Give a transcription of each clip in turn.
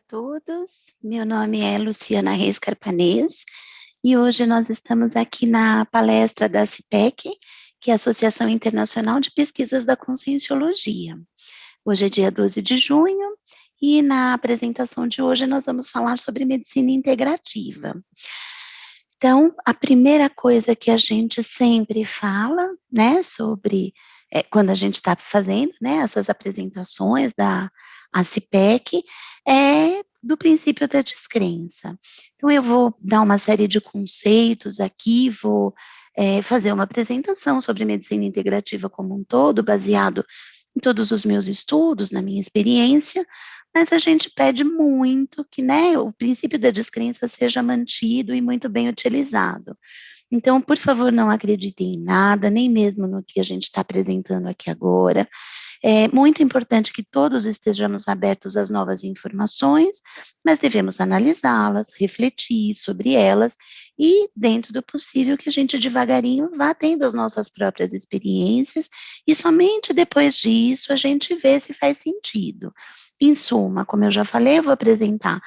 todos, meu nome é Luciana Reis Carpanês e hoje nós estamos aqui na palestra da ACIPEC, que é a Associação Internacional de Pesquisas da Conscienciologia. Hoje é dia 12 de junho e na apresentação de hoje nós vamos falar sobre medicina integrativa. Então, a primeira coisa que a gente sempre fala, né, sobre, quando a gente está fazendo, né, essas apresentações da ACIPEC, é do princípio da descrença. Então, eu vou dar uma série de conceitos aqui, vou fazer uma apresentação sobre medicina integrativa como um todo, baseado em todos os meus estudos, na minha experiência, mas a gente pede muito que, né, o princípio da descrença seja mantido e muito bem utilizado. Então, por favor, não acreditem em nada, nem mesmo no que a gente está apresentando aqui agora. É muito importante que todos estejamos abertos às novas informações, mas devemos analisá-las, refletir sobre elas e, dentro do possível, que a gente devagarinho vá tendo as nossas próprias experiências e somente depois disso a gente vê se faz sentido. Em suma, como eu já falei, eu vou apresentar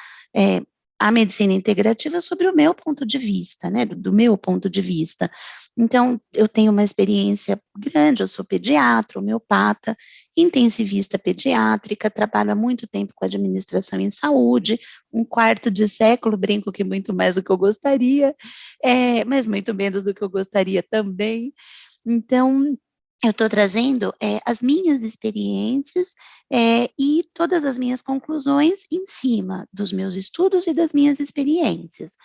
a medicina integrativa sobre o meu ponto de vista, né, do meu ponto de vista. Então, eu tenho uma experiência grande, eu sou pediatra, homeopata, intensivista pediátrica, trabalho há muito tempo com administração em saúde, um quarto de século, brinco que muito mais do que eu gostaria, mas muito menos do que eu gostaria também. Então, eu estou trazendo as minhas experiências e todas as minhas conclusões em cima dos meus estudos e das minhas experiências.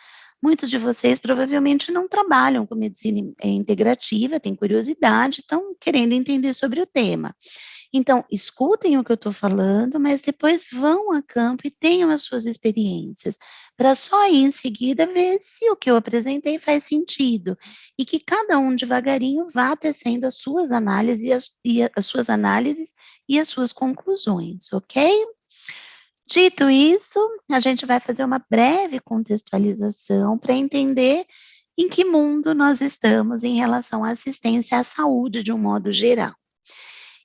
Muitos de vocês provavelmente não trabalham com medicina integrativa, têm curiosidade, estão querendo entender sobre o tema. Então, escutem o que eu estou falando, mas depois vão a campo e tenham as suas experiências, para só aí em seguida ver se o que eu apresentei faz sentido, e que cada um devagarinho vá tecendo as suas análises as suas análises e as suas conclusões, ok? Dito isso, a gente vai fazer uma breve contextualização para entender em que mundo nós estamos em relação à assistência à saúde de um modo geral.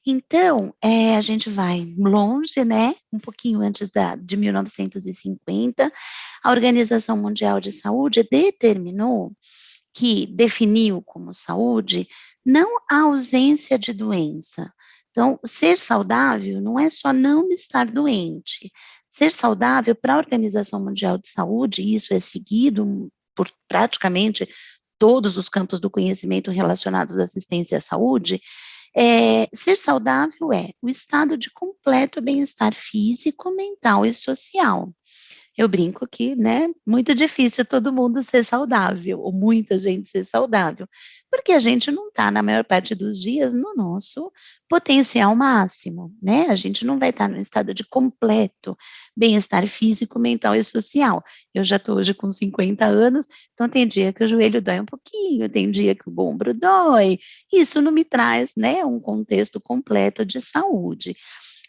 Então, a gente vai longe, né, um pouquinho antes de 1950, a Organização Mundial de Saúde definiu como saúde, não a ausência de doença. Então, ser saudável não é só não estar doente. Ser saudável para a Organização Mundial de Saúde, e isso é seguido por praticamente todos os campos do conhecimento relacionados à assistência à saúde, ser saudável é o estado de completo bem-estar físico, mental e social. Eu brinco que, né, muito difícil todo mundo ser saudável, ou muita gente ser saudável, porque a gente não está, na maior parte dos dias, no nosso potencial máximo, né? A gente não vai estar no estado de completo bem-estar físico, mental e social. Eu já estou hoje com 50 anos, então tem dia que o joelho dói um pouquinho, tem dia que o ombro dói, isso não me traz, né, um contexto completo de saúde.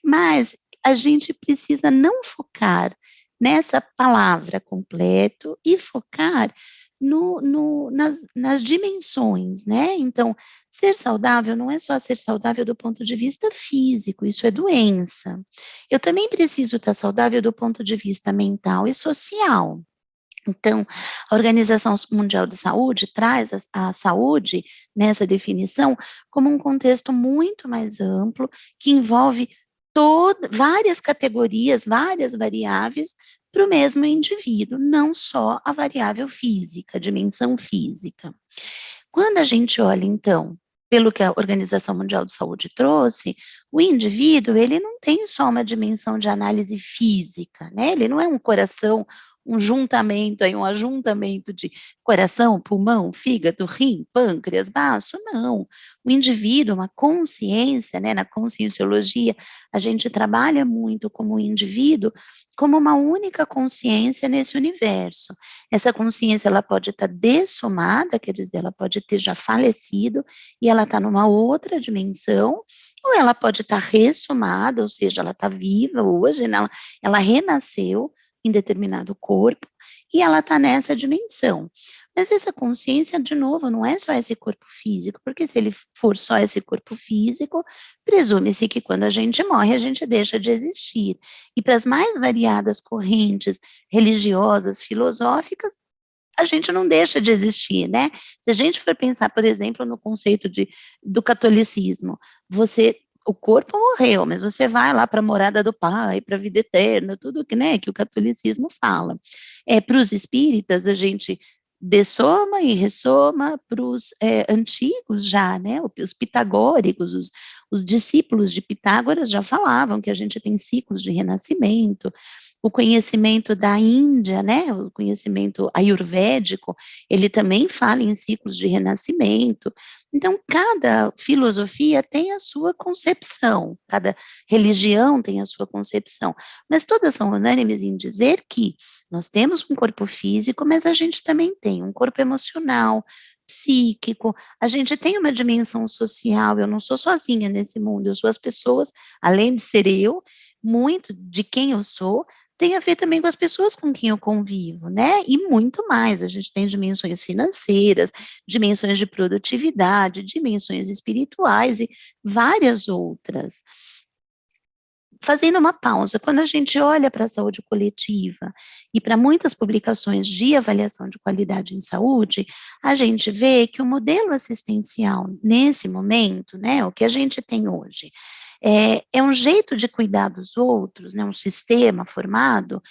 Mas a gente precisa não focar nessa palavra completo e focar nas dimensões, né? Então, ser saudável não é só ser saudável do ponto de vista físico, isso é doença. Eu também preciso estar saudável do ponto de vista mental e social. Então, a Organização Mundial de Saúde traz a saúde, nessa definição, como um contexto muito mais amplo, que envolve várias categorias, várias variáveis para o mesmo indivíduo, não só a variável física, a dimensão física. Quando a gente olha, então, pelo que a Organização Mundial de Saúde trouxe, o indivíduo, ele não tem só uma dimensão de análise física, né? Ele não é um coração, um ajuntamento de coração, pulmão, fígado, rim, pâncreas, baço, não. O indivíduo, uma consciência, né? Na conscienciologia, a gente trabalha muito como o indivíduo, como uma única consciência nesse universo. Essa consciência, ela pode estar dessomada, quer dizer, ela pode ter já falecido, e ela está numa outra dimensão, ou ela pode estar ressomada, ou seja, ela está viva hoje, né? Ela renasceu em determinado corpo, e ela está nessa dimensão. Mas essa consciência, de novo, não é só esse corpo físico, porque se ele for só esse corpo físico, presume-se que quando a gente morre, a gente deixa de existir. E para as mais variadas correntes religiosas, filosóficas, a gente não deixa de existir, né? Se a gente for pensar, por exemplo, no conceito do catolicismo, o corpo morreu, mas você vai lá para a morada do Pai, para a vida eterna, tudo que, né, que o catolicismo fala. Para os espíritas, a gente dessoma e ressoma para os antigos já, né, os pitagóricos, os discípulos de Pitágoras já falavam que a gente tem ciclos de renascimento. O conhecimento da Índia, né, o conhecimento ayurvédico, ele também fala em ciclos de renascimento. Então, cada filosofia tem a sua concepção, cada religião tem a sua concepção, mas todas são unânimes em dizer que nós temos um corpo físico, mas a gente também tem um corpo emocional, psíquico, a gente tem uma dimensão social, eu não sou sozinha nesse mundo, eu sou as pessoas, além de ser eu, muito de quem eu sou, tem a ver também com as pessoas com quem eu convivo, né? E muito mais. A gente tem dimensões financeiras, dimensões de produtividade, dimensões espirituais e várias outras. Fazendo uma pausa, quando a gente olha para a saúde coletiva e para muitas publicações de avaliação de qualidade em saúde, a gente vê que o modelo assistencial, nesse momento, né, o que a gente tem hoje, é um jeito de cuidar dos outros, né, um sistema formado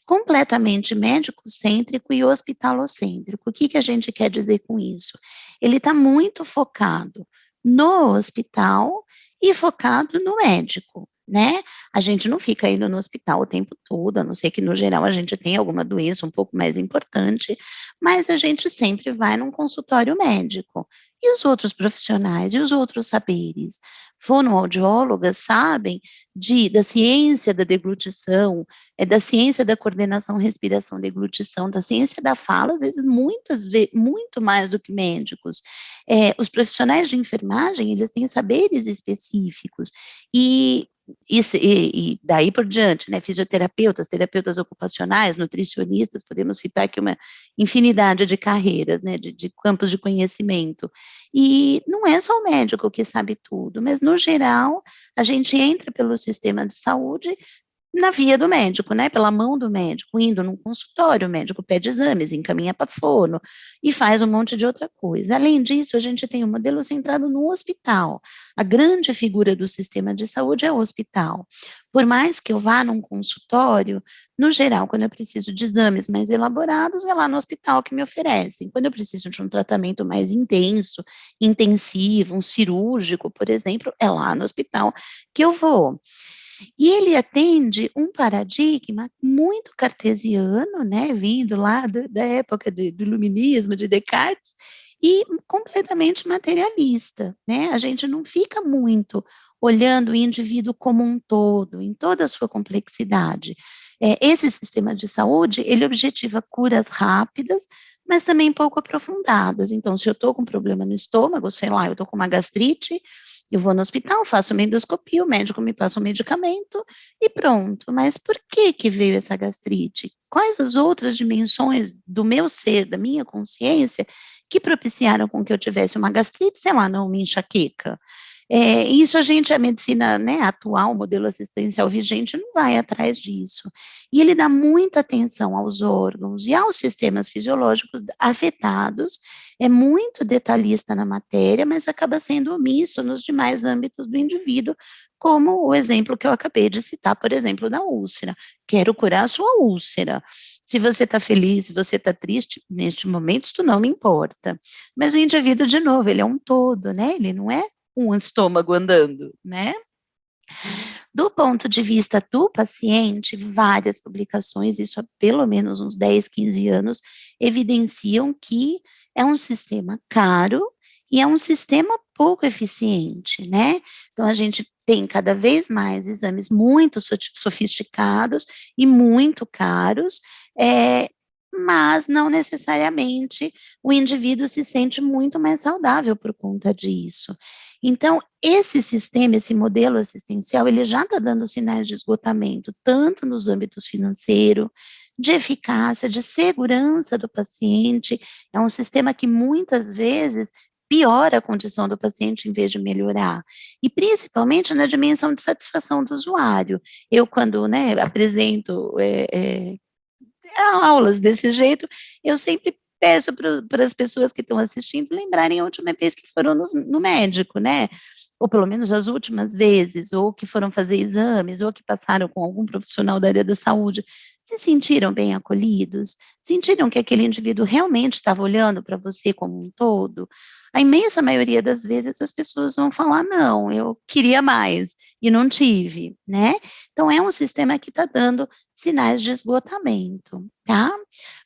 completamente médico-cêntrico e hospitalocêntrico. O que, que a gente quer dizer com isso? Ele está muito focado no hospital e focado no médico, né? A gente não fica indo no hospital o tempo todo, a não ser que, no geral, a gente tenha alguma doença um pouco mais importante, mas a gente sempre vai num consultório médico. E os outros profissionais, e os outros saberes? Fonoaudiólogas sabem da ciência da deglutição, da ciência da coordenação, respiração, deglutição, da ciência da fala, às vezes muito mais do que médicos. Os profissionais de enfermagem, eles têm saberes específicos, e daí por diante, né, fisioterapeutas, terapeutas ocupacionais, nutricionistas, podemos citar aqui uma infinidade de carreiras, né, de campos de conhecimento, e não é só o médico que sabe tudo, mas no geral, a gente entra pelo sistema de saúde na via do médico, né, pela mão do médico, indo num consultório, o médico pede exames, encaminha para fono e faz um monte de outra coisa. Além disso, a gente tem um modelo centrado no hospital. A grande figura do sistema de saúde é o hospital. Por mais que eu vá num consultório, no geral, quando eu preciso de exames mais elaborados, é lá no hospital que me oferecem. Quando eu preciso de um tratamento mais intenso, intensivo, um cirúrgico, por exemplo, é lá no hospital que eu vou. E ele atende um paradigma muito cartesiano, né, vindo lá da época do iluminismo, de Descartes, e completamente materialista, né? A gente não fica muito olhando o indivíduo como um todo, em toda a sua complexidade. Esse sistema de saúde, ele objetiva curas rápidas, mas também pouco aprofundadas. Então, se eu estou com um problema no estômago, sei lá, eu estou com uma gastrite, eu vou no hospital, faço uma endoscopia, o médico me passa um medicamento e pronto. Mas por que que veio essa gastrite? Quais as outras dimensões do meu ser, da minha consciência, que propiciaram com que eu tivesse uma gastrite, sei lá, não uma enxaqueca? Isso a medicina, né, atual, o modelo assistencial vigente, não vai atrás disso. E ele dá muita atenção aos órgãos e aos sistemas fisiológicos afetados, é muito detalhista na matéria, mas acaba sendo omisso nos demais âmbitos do indivíduo, como o exemplo que eu acabei de citar, por exemplo, da úlcera. Quero curar a sua úlcera. Se você está feliz, se você está triste, neste momento, isso não me importa. Mas o indivíduo, de novo, ele é um todo, né? Ele não é um estômago andando, né? Do ponto de vista do paciente, várias publicações, isso há pelo menos uns 10, 15 anos, evidenciam que é um sistema caro e é um sistema pouco eficiente, né? Então, a gente tem cada vez mais exames muito sofisticados e muito caros, mas não necessariamente o indivíduo se sente muito mais saudável por conta disso. Então, esse sistema, esse modelo assistencial, ele já está dando sinais de esgotamento, tanto nos âmbitos financeiro, de eficácia, de segurança do paciente. É um sistema que muitas vezes piora a condição do paciente em vez de melhorar. E principalmente na dimensão de satisfação do usuário. Eu, quando, né, apresento aulas desse jeito, eu sempre peço para as pessoas que estão assistindo lembrarem a última vez que foram no médico, né? Ou pelo menos as últimas vezes, ou que foram fazer exames, ou que passaram com algum profissional da área da saúde, se sentiram bem acolhidos? Sentiram que aquele indivíduo realmente estava olhando para você como um todo? A imensa maioria das vezes as pessoas vão falar, não, eu queria mais, e não tive, né? Então, é um sistema que está dando sinais de esgotamento, tá?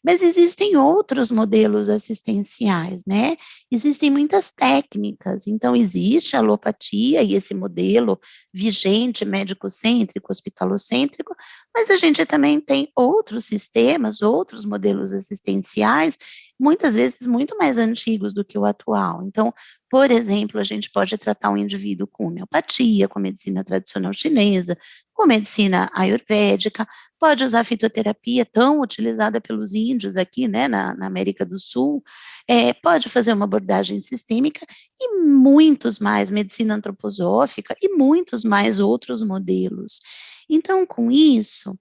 Mas existem outros modelos assistenciais, né? Existem muitas técnicas, então existe a alopatia e esse modelo vigente, médico-cêntrico, hospitalocêntrico, mas a gente também tem outros sistemas, outros modelos assistenciais, muitas vezes muito mais antigos do que o atual. Então, por exemplo, a gente pode tratar um indivíduo com homeopatia, com medicina tradicional chinesa, com medicina ayurvédica, pode usar fitoterapia, tão utilizada pelos índios aqui, né, na América do Sul, pode fazer uma abordagem sistêmica e muitos mais, medicina antroposófica e muitos mais outros modelos. Então, com isso, o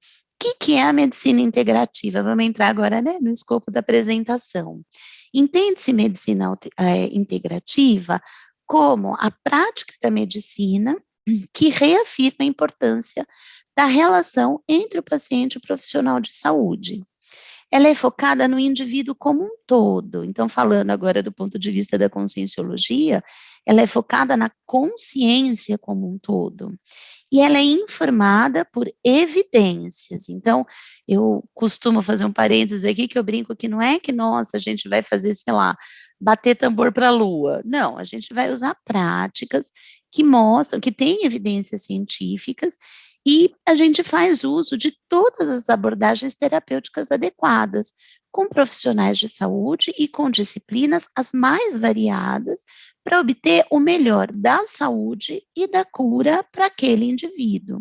que é a medicina integrativa? Vamos entrar agora, né, no escopo da apresentação. Entende-se medicina integrativa como a prática da medicina que reafirma a importância da relação entre o paciente e o profissional de saúde. Ela é focada no indivíduo como um todo. Então, falando agora do ponto de vista da conscienciologia, ela é focada na consciência como um todo. E ela é informada por evidências. Então, eu costumo fazer um parênteses aqui, que eu brinco que não é que, nossa, a gente vai fazer, sei lá, bater tambor para a lua. Não, a gente vai usar práticas que mostram, que têm evidências científicas, e a gente faz uso de todas as abordagens terapêuticas adequadas, com profissionais de saúde e com disciplinas as mais variadas, para obter o melhor da saúde e da cura para aquele indivíduo.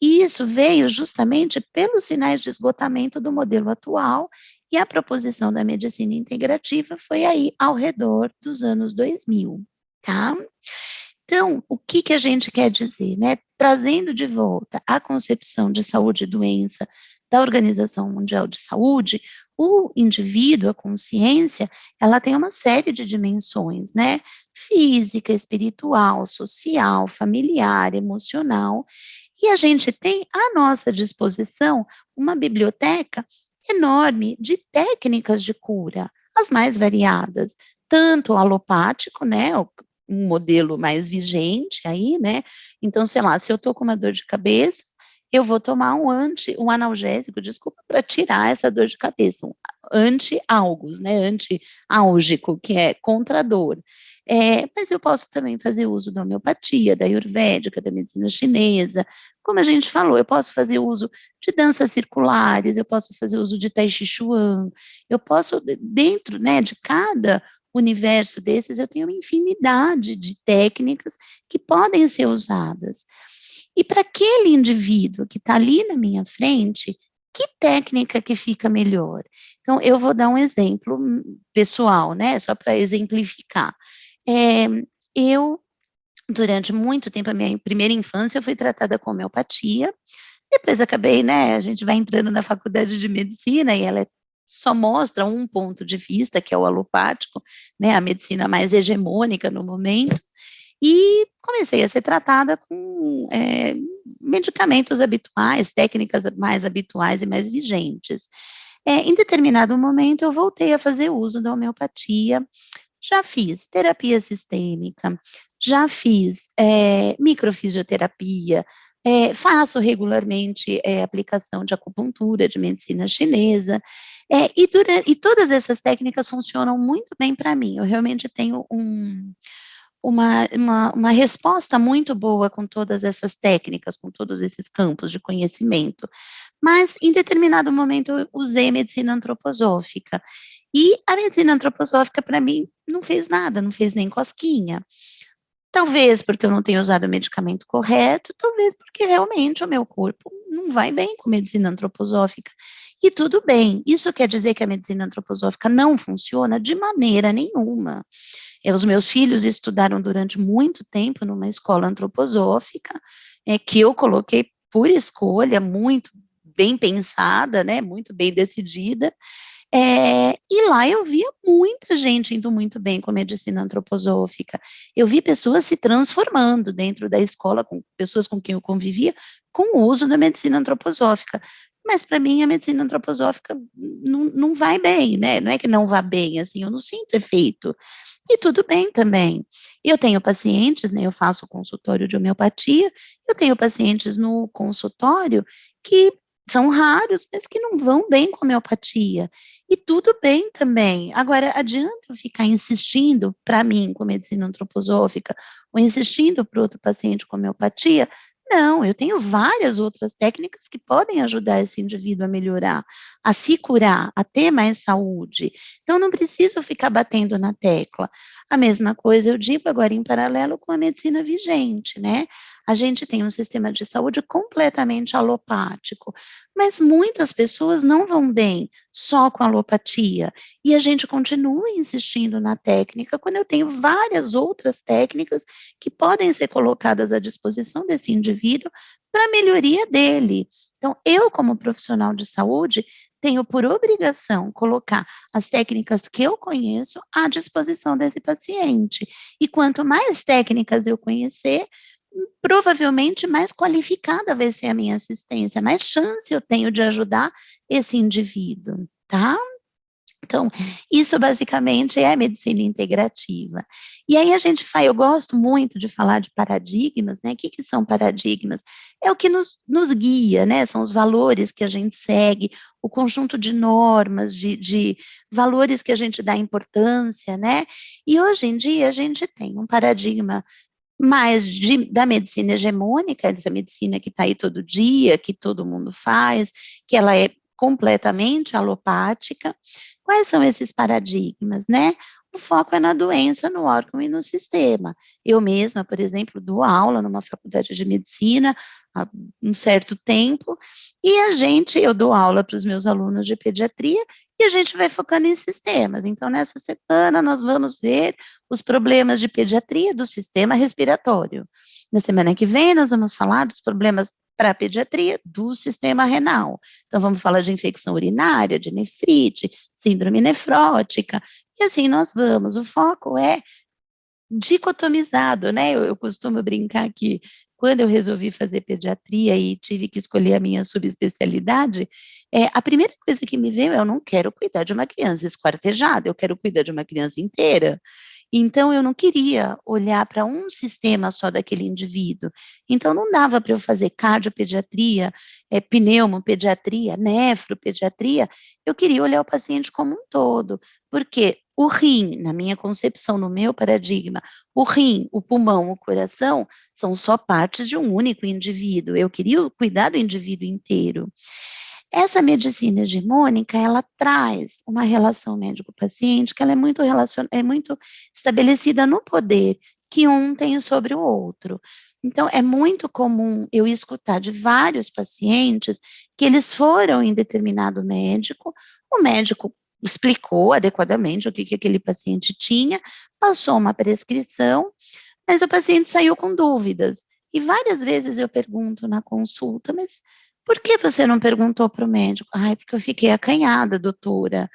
E isso veio justamente pelos sinais de esgotamento do modelo atual, e a proposição da medicina integrativa foi aí ao redor dos anos 2000, tá? Então, o que a gente quer dizer, né? Trazendo de volta a concepção de saúde e doença da Organização Mundial de Saúde, o indivíduo, a consciência, ela tem uma série de dimensões, né? Física, espiritual, social, familiar, emocional, e a gente tem à nossa disposição uma biblioteca enorme de técnicas de cura, as mais variadas, tanto o alopático, né, um modelo mais vigente aí, né? Então, sei lá, se eu tô com uma dor de cabeça, eu vou tomar um analgésico, desculpa, para tirar essa dor de cabeça, um anti-álgos, né? Anti-álgico, que é contra a dor. Mas eu posso também fazer uso da homeopatia, da ayurvédica, da medicina chinesa, como a gente falou, eu posso fazer uso de danças circulares, eu posso fazer uso de tai chi chuan, eu posso, dentro, né, de cada universo desses, eu tenho uma infinidade de técnicas que podem ser usadas. E para aquele indivíduo que está ali na minha frente, que técnica que fica melhor? Então, eu vou dar um exemplo pessoal, né, só para exemplificar. Eu, durante muito tempo, a minha primeira infância, eu fui tratada com homeopatia, depois acabei, né, a gente vai entrando na faculdade de medicina e ela só mostra um ponto de vista, que é o alopático, né, a medicina mais hegemônica no momento, e comecei a ser tratada com medicamentos habituais, técnicas mais habituais e mais vigentes. Em determinado momento, eu voltei a fazer uso da homeopatia, já fiz terapia sistêmica, já fiz microfisioterapia, faço regularmente aplicação de acupuntura, de medicina chinesa, e todas essas técnicas funcionam muito bem para mim. Eu realmente tenho uma resposta muito boa com todas essas técnicas, com todos esses campos de conhecimento. Mas, em determinado momento, eu usei medicina antroposófica. E a medicina antroposófica, para mim, não fez nada, não fez nem cosquinha. Talvez porque eu não tenho usado o medicamento correto, talvez porque realmente o meu corpo não vai bem com medicina antroposófica. E tudo bem, isso quer dizer que a medicina antroposófica não funciona de maneira nenhuma. Os meus filhos estudaram durante muito tempo numa escola antroposófica, que eu coloquei por escolha, muito bem pensada, né, muito bem decidida, e lá eu via muita gente indo muito bem com a medicina antroposófica. Eu vi pessoas se transformando dentro da escola, com pessoas com quem eu convivia, com o uso da medicina antroposófica. Mas para mim a medicina antroposófica não vai bem, né? Não é que não vá bem, assim, eu não sinto efeito. E tudo bem também. Eu tenho pacientes, né? Eu faço consultório de homeopatia, eu tenho pacientes no consultório que são raros, mas que não vão bem com a homeopatia. E tudo bem também. Agora, adianta eu ficar insistindo para mim com medicina antroposófica, ou insistindo para outro paciente com homeopatia? Não, eu tenho várias outras técnicas que podem ajudar esse indivíduo a melhorar, a se curar, a ter mais saúde. Então, não preciso ficar batendo na tecla. A mesma coisa eu digo agora em paralelo com a medicina vigente, né? A gente tem um sistema de saúde completamente alopático, mas muitas pessoas não vão bem só com alopatia, e a gente continua insistindo na técnica, quando eu tenho várias outras técnicas que podem ser colocadas à disposição desse indivíduo para a melhoria dele. Então, eu, como profissional de saúde, tenho por obrigação colocar as técnicas que eu conheço à disposição desse paciente. E quanto mais técnicas eu conhecer, provavelmente mais qualificada vai ser a minha assistência, mais chance eu tenho de ajudar esse indivíduo, tá? Então, isso basicamente é a medicina integrativa. E aí a gente faz, eu gosto muito de falar de paradigmas, né? O que são paradigmas? É o que nos guia, né? São os valores que a gente segue, o conjunto de normas, de valores que a gente dá importância, né? E hoje em dia a gente tem um paradigma mais da medicina hegemônica, essa medicina que está aí todo dia, que todo mundo faz, que ela é completamente alopática. Quais são esses paradigmas, né? O foco é na doença, no órgão e no sistema. Eu mesma, por exemplo, dou aula numa faculdade de medicina há um certo tempo, e eu dou aula para os meus alunos de pediatria, e a gente vai focando em sistemas. Então, nessa semana, nós vamos ver os problemas de pediatria do sistema respiratório. Na semana que vem, nós vamos falar dos problemas para a pediatria do sistema renal. Então, vamos falar de infecção urinária, de nefrite, síndrome nefrótica, e assim nós vamos. O foco é dicotomizado, né? Eu costumo brincar que quando eu resolvi fazer pediatria e tive que escolher a minha subespecialidade, a primeira coisa que me veio é: eu não quero cuidar de uma criança esquartejada, eu quero cuidar de uma criança inteira. Então, eu não queria olhar para um sistema só daquele indivíduo. Então, não dava para eu fazer cardiopediatria, pneumopediatria, nefropediatria. Eu queria olhar o paciente como um todo, porque o rim, na minha concepção, no meu paradigma, o rim, o pulmão, o coração, são só partes de um único indivíduo. Eu queria cuidar do indivíduo inteiro. Essa medicina hegemônica, ela traz uma relação médico-paciente que ela é muito estabelecida no poder que um tem sobre o outro. Então, é muito comum eu escutar de vários pacientes que eles foram em determinado médico, o médico explicou adequadamente o que aquele paciente tinha, passou uma prescrição, mas o paciente saiu com dúvidas. E várias vezes eu pergunto na consulta, mas por que você não perguntou para o médico? Ai, porque eu fiquei acanhada, doutora.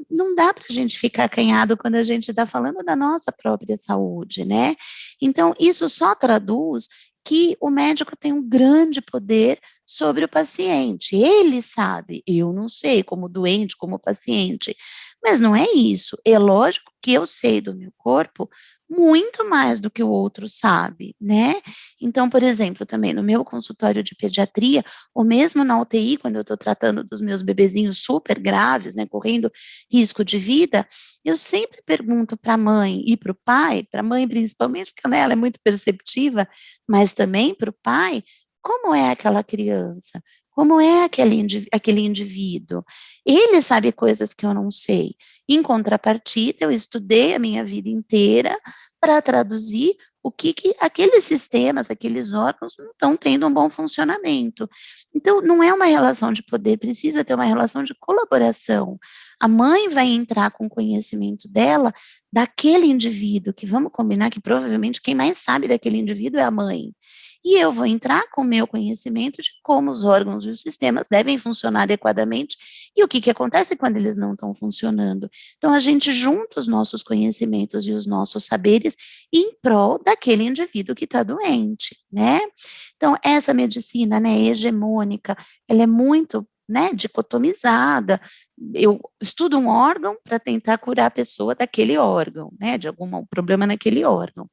Não dá para a gente ficar acanhado quando a gente está falando da nossa própria saúde, né? Então, isso só traduz que o médico tem um grande poder sobre o paciente. Ele sabe, eu não sei, como doente, como paciente. Mas não é isso. É lógico que eu sei do meu corpo muito mais do que o outro sabe, né? Então, por exemplo, também no meu consultório de pediatria, ou mesmo na UTI, quando eu estou tratando dos meus bebezinhos super graves, né, correndo risco de vida, eu sempre pergunto para a mãe e para o pai, para a mãe principalmente, porque né, ela é muito perceptiva, mas também para o pai, como é aquela criança? Como é aquele indivíduo? Ele sabe coisas que eu não sei. Em contrapartida, eu estudei a minha vida inteira, para traduzir o que aqueles sistemas, aqueles órgãos não estão tendo um bom funcionamento. Então, não é uma relação de poder, precisa ter uma relação de colaboração. A mãe vai entrar com o conhecimento dela, daquele indivíduo, que vamos combinar que provavelmente quem mais sabe daquele indivíduo é a mãe. E eu vou entrar com o meu conhecimento de como os órgãos e os sistemas devem funcionar adequadamente e o que acontece quando eles não estão funcionando. Então, a gente junta os nossos conhecimentos e os nossos saberes em prol daquele indivíduo que está doente, né? Então, essa medicina, né, hegemônica, ela é muito, né, dicotomizada. Eu estudo um órgão para tentar curar a pessoa daquele órgão, né, de algum problema naquele órgão.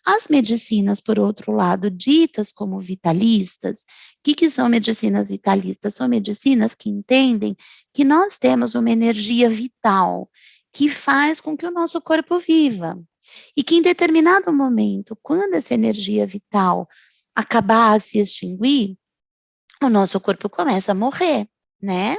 As medicinas, por outro lado, ditas como vitalistas, o que são medicinas vitalistas? São medicinas que entendem que nós temos uma energia vital que faz com que o nosso corpo viva. E que em determinado momento, quando essa energia vital acabar a se extinguir, o nosso corpo começa a morrer, né?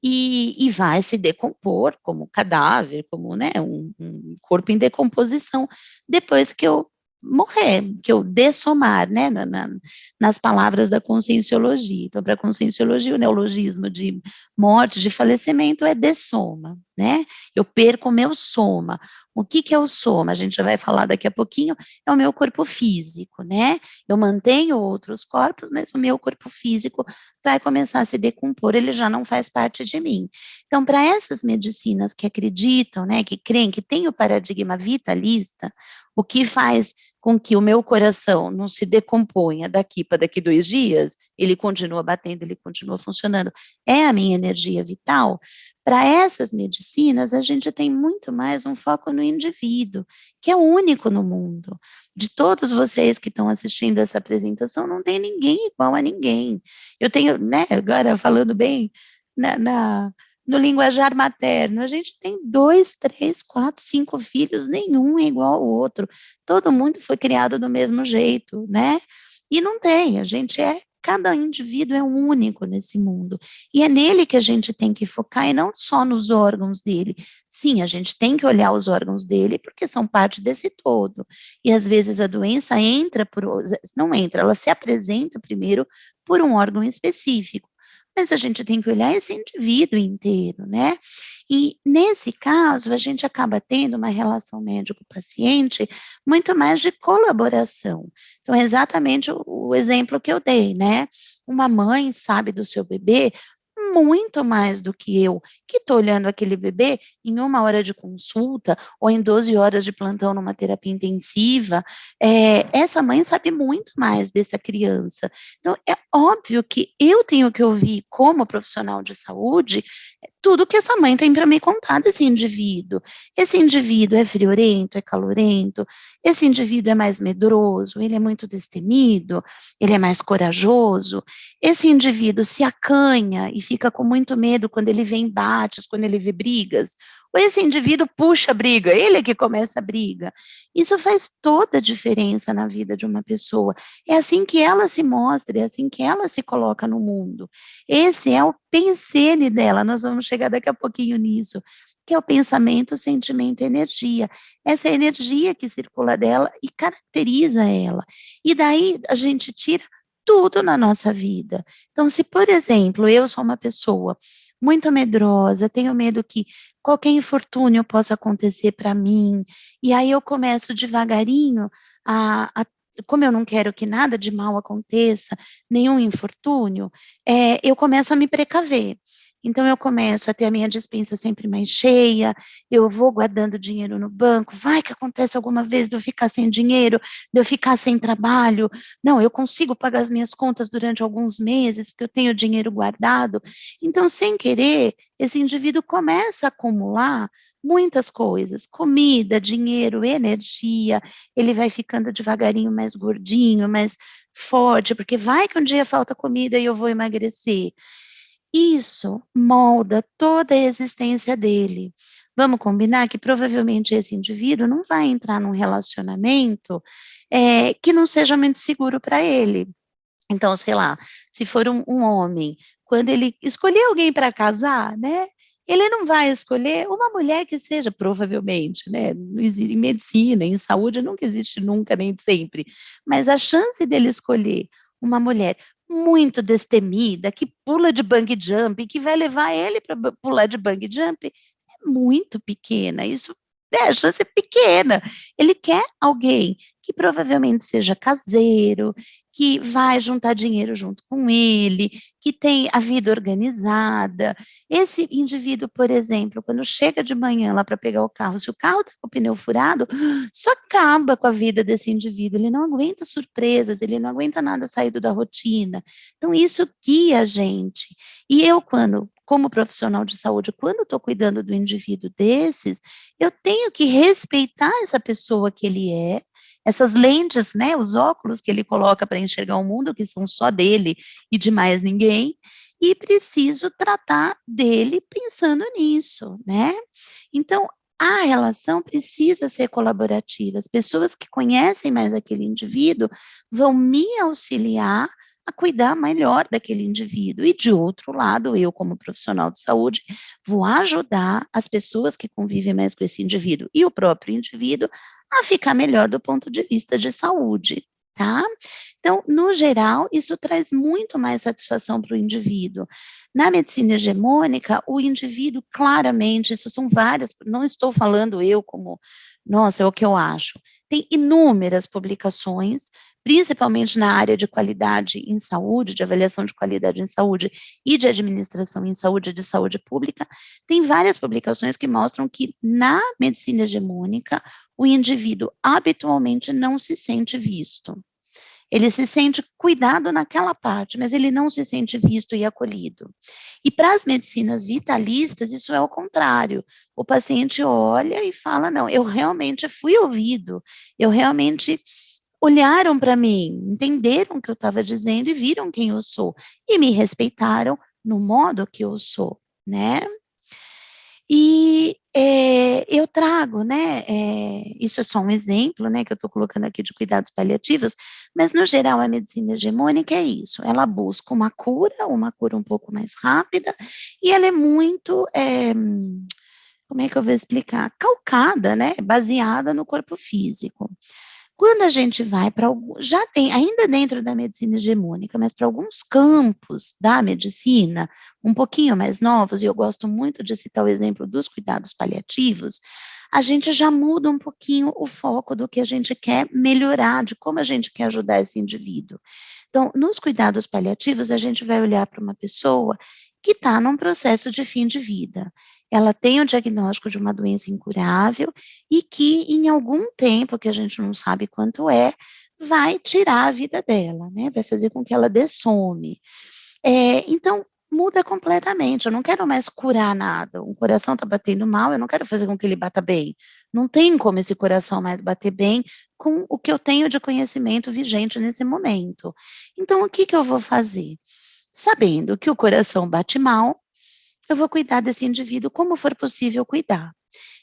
E vai se decompor como cadáver, como, né, um corpo em decomposição, depois que eu morrer, que eu dessomar, né, nas palavras da conscienciologia. Então, para a conscienciologia, o neologismo de morte, de falecimento é dessoma, né? Eu perco o meu soma. O que é o soma? A gente já vai falar daqui a pouquinho, é o meu corpo físico, né? Eu mantenho outros corpos, mas o meu corpo físico vai começar a se decompor, ele já não faz parte de mim. Então, para essas medicinas que acreditam, né, que creem, que tem o paradigma vitalista, o que faz com que o meu coração não se decomponha daqui para daqui 2 dias, ele continua batendo, ele continua funcionando, é a minha energia vital. Para essas medicinas, a gente tem muito mais um foco no indivíduo, que é o único no mundo. De todos vocês que estão assistindo essa apresentação, não tem ninguém igual a ninguém. Eu tenho, né, agora falando bem no linguajar materno, a gente tem 2, 3, 4, 5 filhos, nenhum é igual ao outro. Todo mundo foi criado do mesmo jeito, né? E não tem, cada indivíduo é único nesse mundo. E é nele que a gente tem que focar e não só nos órgãos dele. Sim, a gente tem que olhar os órgãos dele porque são parte desse todo. E às vezes a doença não entra, ela se apresenta primeiro por um órgão específico. Mas a gente tem que olhar esse indivíduo inteiro, né? E nesse caso, a gente acaba tendo uma relação médico-paciente muito mais de colaboração. Então, é exatamente o exemplo que eu dei, né? Uma mãe sabe do seu bebê muito mais do que eu, que estou olhando aquele bebê em 1 hora de consulta ou em 12 horas de plantão numa terapia intensiva. Essa mãe sabe muito mais dessa criança. Então, é óbvio que eu tenho que ouvir, como profissional de saúde, tudo que essa mãe tem para me contar desse indivíduo. Esse indivíduo é friorento, é calorento, esse indivíduo é mais medroso, ele é muito destemido, ele é mais corajoso, esse indivíduo se acanha e fica com muito medo quando ele vê embates, quando ele vê brigas, ou esse indivíduo puxa a briga, ele é que começa a briga. Isso faz toda a diferença na vida de uma pessoa. É assim que ela se mostra, é assim que ela se coloca no mundo. Esse é o pensene dela, nós vamos chegar daqui a pouquinho nisso, que é o pensamento, sentimento e energia. Essa é a energia que circula dela e caracteriza ela. E daí a gente tira tudo na nossa vida. Então, se, por exemplo, eu sou uma pessoa muito medrosa, tenho medo que qualquer infortúnio possa acontecer para mim, e aí eu começo devagarinho como eu não quero que nada de mal aconteça, nenhum infortúnio, eu começo a me precaver. Então, eu começo a ter a minha despensa sempre mais cheia, eu vou guardando dinheiro no banco, vai que acontece alguma vez de eu ficar sem dinheiro, de eu ficar sem trabalho, não, eu consigo pagar as minhas contas durante alguns meses, porque eu tenho dinheiro guardado. Então, sem querer, esse indivíduo começa a acumular muitas coisas, comida, dinheiro, energia, ele vai ficando devagarinho mais gordinho, mais forte, porque vai que um dia falta comida e eu vou emagrecer. Isso molda toda a existência dele. Vamos combinar que provavelmente esse indivíduo não vai entrar num relacionamento que não seja muito seguro para ele. Então, sei lá, se for um homem, quando ele escolher alguém para casar, né? Ele não vai escolher uma mulher que seja, provavelmente, né? Em medicina, em saúde, nunca existe nunca, nem sempre. Mas a chance dele escolher uma mulher muito destemida, que pula de bungee jump, que vai levar ele para pular de bungee jump, é muito pequena. Isso a chance é pequena. Ele quer alguém que provavelmente seja caseiro, que vai juntar dinheiro junto com ele, que tem a vida organizada. Esse indivíduo, por exemplo, quando chega de manhã lá para pegar o carro, se o carro está com o pneu furado, isso acaba com a vida desse indivíduo. Ele não aguenta surpresas, ele não aguenta nada saído da rotina. Então, isso guia a gente. E eu, como profissional de saúde, quando estou cuidando do indivíduo desses, eu tenho que respeitar essa pessoa que ele é, essas lentes, né, os óculos que ele coloca para enxergar o mundo, que são só dele e de mais ninguém, e preciso tratar dele pensando nisso, né? Então, a relação precisa ser colaborativa. As pessoas que conhecem mais aquele indivíduo vão me auxiliar a cuidar melhor daquele indivíduo. E, de outro lado, eu, como profissional de saúde, vou ajudar as pessoas que convivem mais com esse indivíduo e o próprio indivíduo a ficar melhor do ponto de vista de saúde, tá? Então, no geral, isso traz muito mais satisfação para o indivíduo. Na medicina hegemônica, o indivíduo claramente, isso são várias, não estou falando eu como, nossa, é o que eu acho. Tem inúmeras publicações, principalmente na área de qualidade em saúde, de avaliação de qualidade em saúde e de administração em saúde, de saúde pública, tem várias publicações que mostram que na medicina hegemônica, o indivíduo habitualmente não se sente visto. Ele se sente cuidado naquela parte, mas ele não se sente visto e acolhido. E para as medicinas vitalistas, isso é o contrário. O paciente olha e fala: não, eu realmente fui ouvido, eu realmente olharam para mim, entenderam o que eu estava dizendo e viram quem eu sou, e me respeitaram no modo que eu sou, né? E eu trago, né, isso é só um exemplo, né, que eu estou colocando aqui de cuidados paliativos, mas no geral a medicina hegemônica é isso, ela busca uma cura um pouco mais rápida, e ela é muito, como é que eu vou explicar? Calcada, né, baseada no corpo físico. Quando a gente vai para já tem, ainda dentro da medicina hegemônica, mas para alguns campos da medicina, um pouquinho mais novos, e eu gosto muito de citar o exemplo dos cuidados paliativos, a gente já muda um pouquinho o foco do que a gente quer melhorar, de como a gente quer ajudar esse indivíduo. Então, nos cuidados paliativos, a gente vai olhar para uma pessoa que está num processo de fim de vida. Ela tem o diagnóstico de uma doença incurável e que, em algum tempo, que a gente não sabe quanto vai tirar a vida dela, né? Vai fazer com que ela dessome. Então, muda completamente. Eu não quero mais curar nada. O coração está batendo mal, eu não quero fazer com que ele bata bem. Não tem como esse coração mais bater bem com o que eu tenho de conhecimento vigente nesse momento. Então, o que eu vou fazer? Sabendo que o coração bate mal, eu vou cuidar desse indivíduo como for possível cuidar.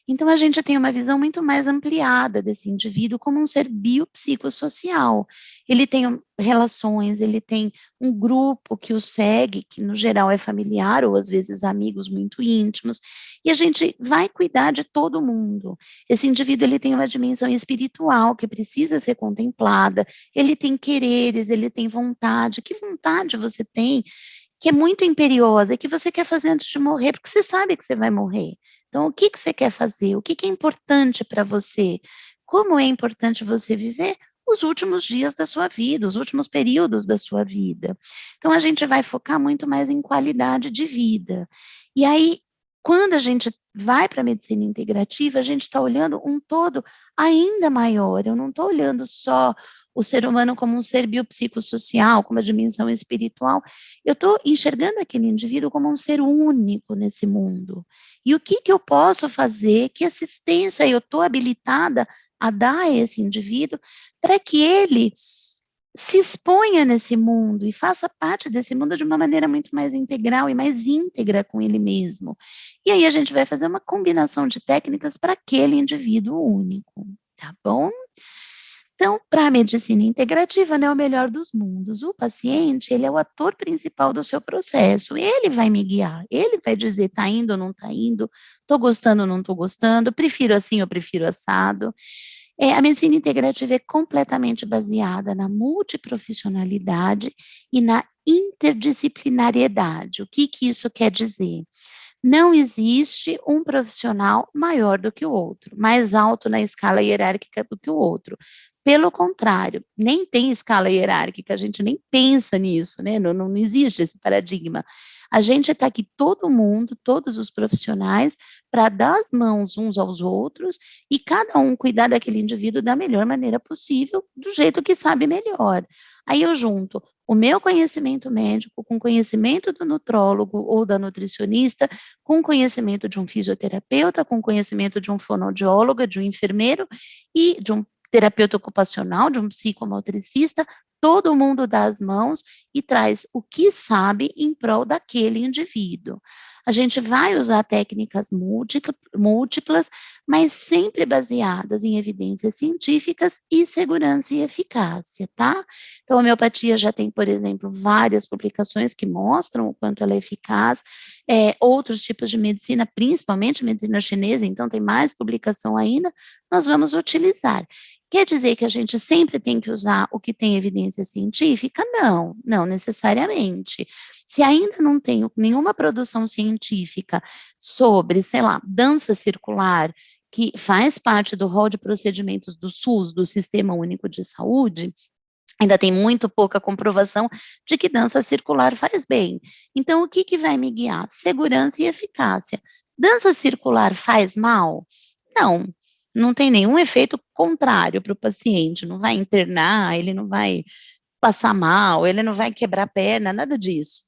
Então, a gente tem uma visão muito mais ampliada desse indivíduo como um ser biopsicossocial. Ele tem relações, ele tem um grupo que o segue, que no geral é familiar ou às vezes amigos muito íntimos, e a gente vai cuidar de todo mundo. Esse indivíduo, ele tem uma dimensão espiritual que precisa ser contemplada, ele tem quereres, ele tem vontade. Que vontade você tem? Que é muito imperiosa, e que você quer fazer antes de morrer, porque você sabe que você vai morrer. Então, o que você quer fazer? O que é importante para você? Como é importante você viver os últimos dias da sua vida, os últimos períodos da sua vida? Então, a gente vai focar muito mais em qualidade de vida. E aí, quando a gente vai para a medicina integrativa, a gente está olhando um todo ainda maior. Eu não estou olhando só o ser humano como um ser biopsicossocial, como a dimensão espiritual. Eu estou enxergando aquele indivíduo como um ser único nesse mundo. E o que eu posso fazer, que assistência eu estou habilitada a dar a esse indivíduo para que ele se exponha nesse mundo e faça parte desse mundo de uma maneira muito mais integral e mais íntegra com ele mesmo. E aí a gente vai fazer uma combinação de técnicas para aquele indivíduo único, tá bom? Então, para a medicina integrativa, não é o melhor dos mundos. O paciente, ele é o ator principal do seu processo. Ele vai me guiar, ele vai dizer, está indo ou não está indo, estou gostando ou não estou gostando, prefiro assim ou prefiro assado. A medicina integrativa é completamente baseada na multiprofissionalidade e na interdisciplinariedade. O que isso quer dizer? Não existe um profissional maior do que o outro, mais alto na escala hierárquica do que o outro. Pelo contrário, nem tem escala hierárquica, a gente nem pensa nisso, né? Não existe esse paradigma. A gente está aqui, todo mundo, todos os profissionais, para dar as mãos uns aos outros e cada um cuidar daquele indivíduo da melhor maneira possível, do jeito que sabe melhor. Aí eu junto o meu conhecimento médico com o conhecimento do nutrólogo ou da nutricionista, com o conhecimento de um fisioterapeuta, com o conhecimento de um fonoaudiólogo, de um enfermeiro e de um terapeuta ocupacional, de um psicomotricista, todo mundo dá as mãos e traz o que sabe em prol daquele indivíduo. A gente vai usar técnicas múltiplas, mas sempre baseadas em evidências científicas e segurança e eficácia, tá? Então, a homeopatia já tem, por exemplo, várias publicações que mostram o quanto ela é eficaz, outros tipos de medicina, principalmente medicina chinesa, então tem mais publicação ainda, nós vamos utilizar. Quer dizer que a gente sempre tem que usar o que tem evidência científica? Não, não necessariamente. Se ainda não tem nenhuma produção científica sobre, sei lá, dança circular, que faz parte do rol de procedimentos do SUS, do Sistema Único de Saúde, ainda tem muito pouca comprovação de que dança circular faz bem. Então, o que vai me guiar? Segurança e eficácia. Dança circular faz mal? Não, não tem nenhum efeito contrário para o paciente, não vai internar, ele não vai passar mal, ele não vai quebrar a perna, nada disso.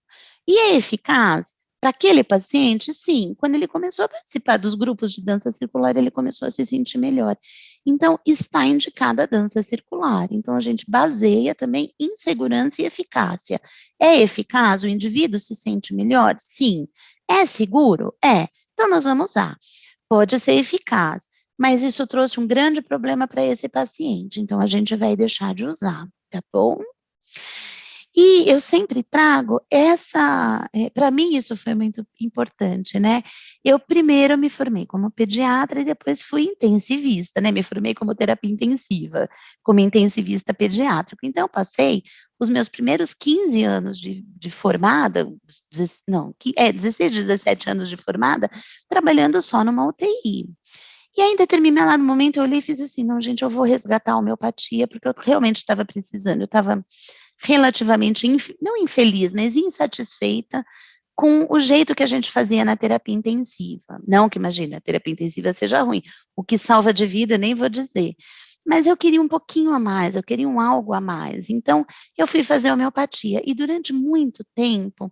E é eficaz? Para aquele paciente, sim. Quando ele começou a participar dos grupos de dança circular, ele começou a se sentir melhor. Então, está indicada a dança circular. Então, a gente baseia também em segurança e eficácia. É eficaz? O indivíduo se sente melhor? Sim. É seguro? É. Então, nós vamos usar. Pode ser eficaz, mas isso trouxe um grande problema para esse paciente. Então, a gente vai deixar de usar, tá bom? E eu sempre trago para mim isso foi muito importante, né? Eu primeiro me formei como pediatra e depois fui intensivista, né? Me formei como terapia intensiva, como intensivista pediátrico. Então, eu passei os meus primeiros 15 anos de formada, 16, 17 anos de formada, trabalhando só numa UTI. E aí, em determinado momento, eu olhei e fiz assim, não, gente, eu vou resgatar a homeopatia, porque eu realmente estava precisando, eu estava relativamente, não infeliz, mas insatisfeita com o jeito que a gente fazia na terapia intensiva. Não que, imagina, a terapia intensiva seja ruim, o que salva de vida, nem vou dizer. Mas eu queria um pouquinho a mais, eu queria um algo a mais. Então, eu fui fazer homeopatia. E durante muito tempo,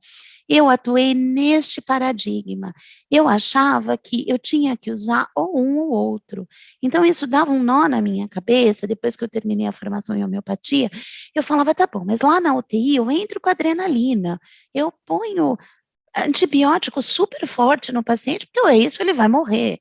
eu atuei neste paradigma. Eu achava que eu tinha que usar ou um ou outro. Então, isso dava um nó na minha cabeça, depois que eu terminei a formação em homeopatia, eu falava, tá bom, mas lá na UTI eu entro com adrenalina, eu ponho antibiótico super forte no paciente, porque é isso, ele vai morrer.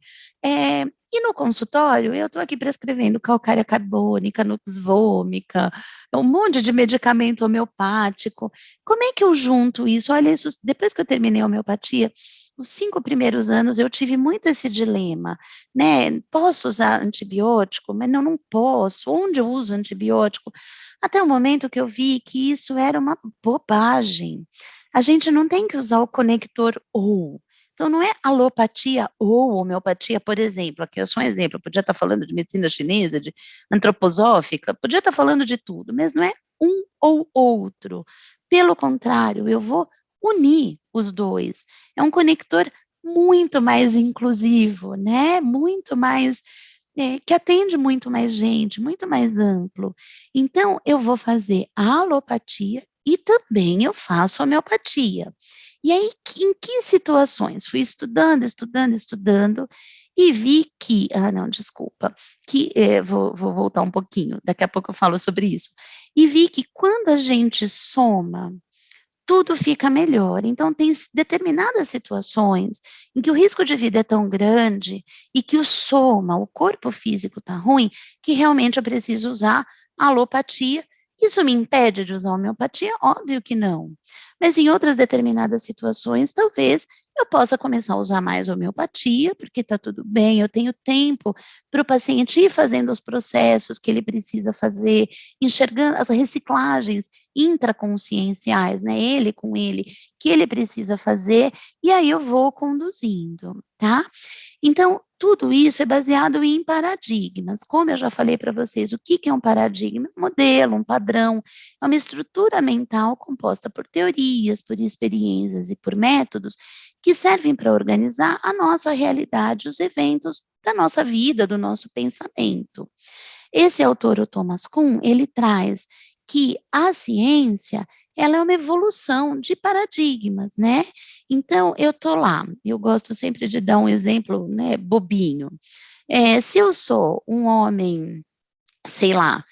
E no consultório, eu estou aqui prescrevendo calcária carbônica, nux vomica, um monte de medicamento homeopático. Como é que eu junto isso? Olha, isso, depois que eu terminei a homeopatia, os 5 primeiros anos eu tive muito esse dilema, né? Posso usar antibiótico, mas não posso. Onde eu uso antibiótico? Até o momento que eu vi que isso era uma bobagem. A gente não tem que usar o conector ou. Então, não é alopatia ou homeopatia, por exemplo, aqui é só um exemplo, eu podia estar falando de medicina chinesa, de antroposófica, podia estar falando de tudo, mas não é um ou outro. Pelo contrário, eu vou unir os dois. É um conector muito mais inclusivo, né? Muito mais, que atende muito mais gente, muito mais amplo. Então, eu vou fazer a alopatia e também eu faço homeopatia. E aí, em que situações? Fui estudando, e vi que, não, desculpa, vou voltar um pouquinho, daqui a pouco eu falo sobre isso. E vi que quando a gente soma, tudo fica melhor. Então, tem determinadas situações em que o risco de vida é tão grande e que o corpo físico está ruim, que realmente eu preciso usar alopatia. Isso me impede de usar homeopatia? Óbvio que não. Mas em outras determinadas situações, talvez eu possa começar a usar mais homeopatia, porque está tudo bem, eu tenho tempo para o paciente ir fazendo os processos que ele precisa fazer, enxergando as reciclagens intraconscienciais, né, ele com ele, que ele precisa fazer, e aí eu vou conduzindo, tá? Então, tudo isso é baseado em paradigmas. Como eu já falei para vocês, o que é um paradigma? Um modelo, um padrão, é uma estrutura mental composta por teorias, por experiências e por métodos que servem para organizar a nossa realidade, os eventos da nossa vida, do nosso pensamento. Esse autor, o Thomas Kuhn, ele traz que a ciência, ela é uma evolução de paradigmas, né? Então, eu tô lá, eu gosto sempre de dar um exemplo, né, bobinho. Se eu sou um homem, sei lá,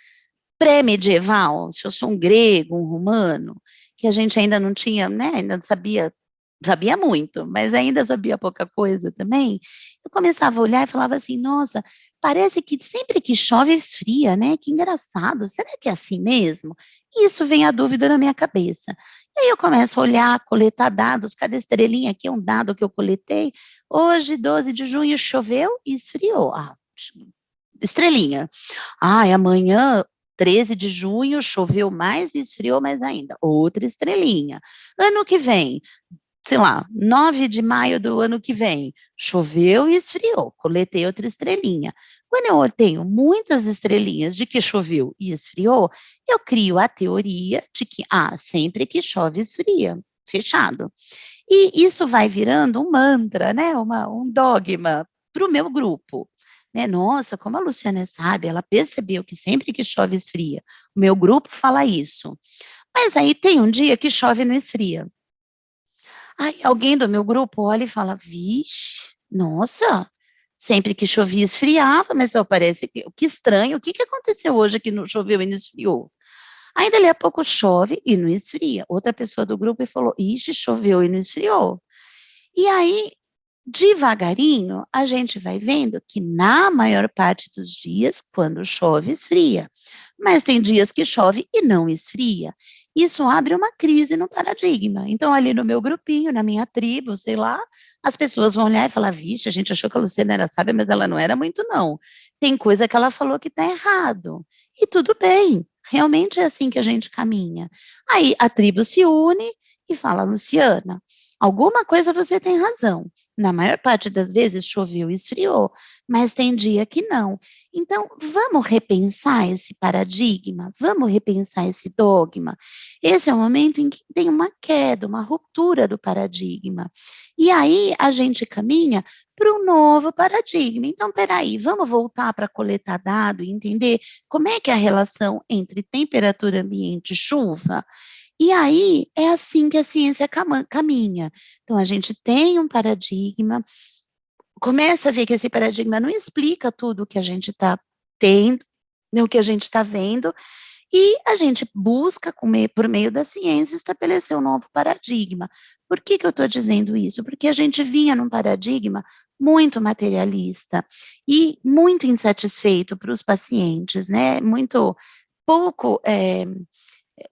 pré-medieval, se eu sou um grego, um romano, que a gente ainda não tinha, né, ainda não sabia muito, mas ainda sabia pouca coisa também, eu começava a olhar e falava assim, nossa, parece que sempre que chove esfria, né, que engraçado, será que é assim mesmo? E isso vem a dúvida na minha cabeça. E aí eu começo a olhar, coletar dados, cada estrelinha aqui é um dado que eu coletei, hoje, 12 de junho, choveu e esfriou, estrelinha. Amanhã, 13 de junho, choveu mais e esfriou mais ainda. Outra estrelinha. Ano que vem, sei lá, 9 de maio do ano que vem, choveu e esfriou. Coletei outra estrelinha. Quando eu tenho muitas estrelinhas de que choveu e esfriou, eu crio a teoria de que, sempre que chove, esfria. Fechado. E isso vai virando um mantra, né? Um dogma para o meu grupo. Né? Nossa, como a Luciana é sábia, ela percebeu que sempre que chove esfria. O meu grupo fala isso. Mas aí tem um dia que chove e não esfria. Aí alguém do meu grupo olha e fala, vixe, nossa, sempre que chovia esfriava, mas parece que estranho, o que aconteceu hoje que não choveu e não esfriou? Aí dali a pouco chove e não esfria. Outra pessoa do grupo falou, ixi, choveu e não esfriou. E aí, devagarinho, a gente vai vendo que na maior parte dos dias, quando chove, esfria. Mas tem dias que chove e não esfria. Isso abre uma crise no paradigma. Então, ali no meu grupinho, na minha tribo, sei lá, as pessoas vão olhar e falar, vixe, a gente achou que a Luciana era sábia, mas ela não era muito, não. Tem coisa que ela falou que está errado. E tudo bem, realmente é assim que a gente caminha. Aí a tribo se une e fala, Luciana, alguma coisa você tem razão. Na maior parte das vezes choveu e esfriou, mas tem dia que não. Então, vamos repensar esse paradigma, vamos repensar esse dogma. Esse é o momento em que tem uma queda, uma ruptura do paradigma. E aí a gente caminha para um novo paradigma. Então, peraí, vamos voltar para coletar dado e entender como é que é a relação entre temperatura ambiente e chuva? E aí é assim que a ciência caminha. Então, a gente tem um paradigma, começa a ver que esse paradigma não explica tudo o que a gente está tendo, o que a gente está vendo, e a gente busca, por meio da ciência, estabelecer um novo paradigma. Por que eu estou dizendo isso? Porque a gente vinha num paradigma muito materialista e muito insatisfeito para os pacientes, né? Muito pouco.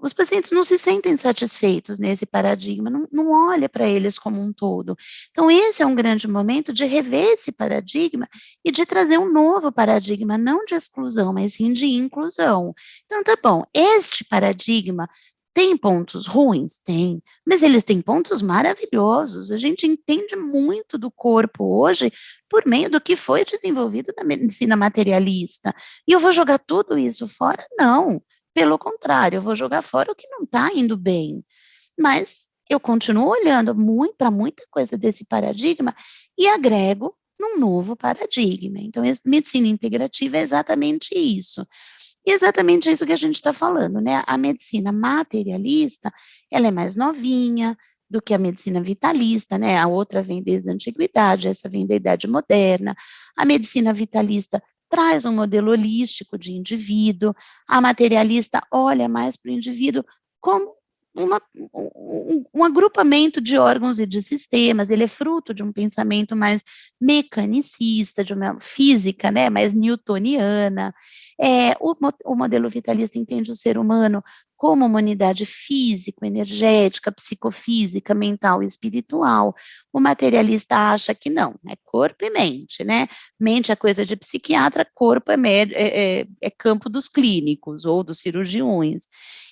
Os pacientes não se sentem satisfeitos nesse paradigma, não olha para eles como um todo. Então, esse é um grande momento de rever esse paradigma e de trazer um novo paradigma, não de exclusão, mas sim de inclusão. Então, tá bom, este paradigma tem pontos ruins? Tem, mas eles têm pontos maravilhosos. A gente entende muito do corpo hoje por meio do que foi desenvolvido na medicina materialista. E eu vou jogar tudo isso fora? Não. Pelo contrário, eu vou jogar fora o que não está indo bem. Mas eu continuo olhando muito para muita coisa desse paradigma e agrego num novo paradigma. Então, medicina integrativa é exatamente isso. E exatamente isso que a gente está falando, né? A medicina materialista, ela é mais novinha do que a medicina vitalista, né? A outra vem desde a antiguidade, essa vem da Idade Moderna. A medicina vitalista traz um modelo holístico de indivíduo, a materialista olha mais para o indivíduo como um agrupamento de órgãos e de sistemas, ele é fruto de um pensamento mais mecanicista, de uma física, né, mais newtoniana. O modelo vitalista entende o ser humano como uma unidade físico-energética, psicofísica, mental e espiritual. O materialista acha que não, é corpo e mente, né? Mente é coisa de psiquiatra, corpo é campo dos clínicos ou dos cirurgiões.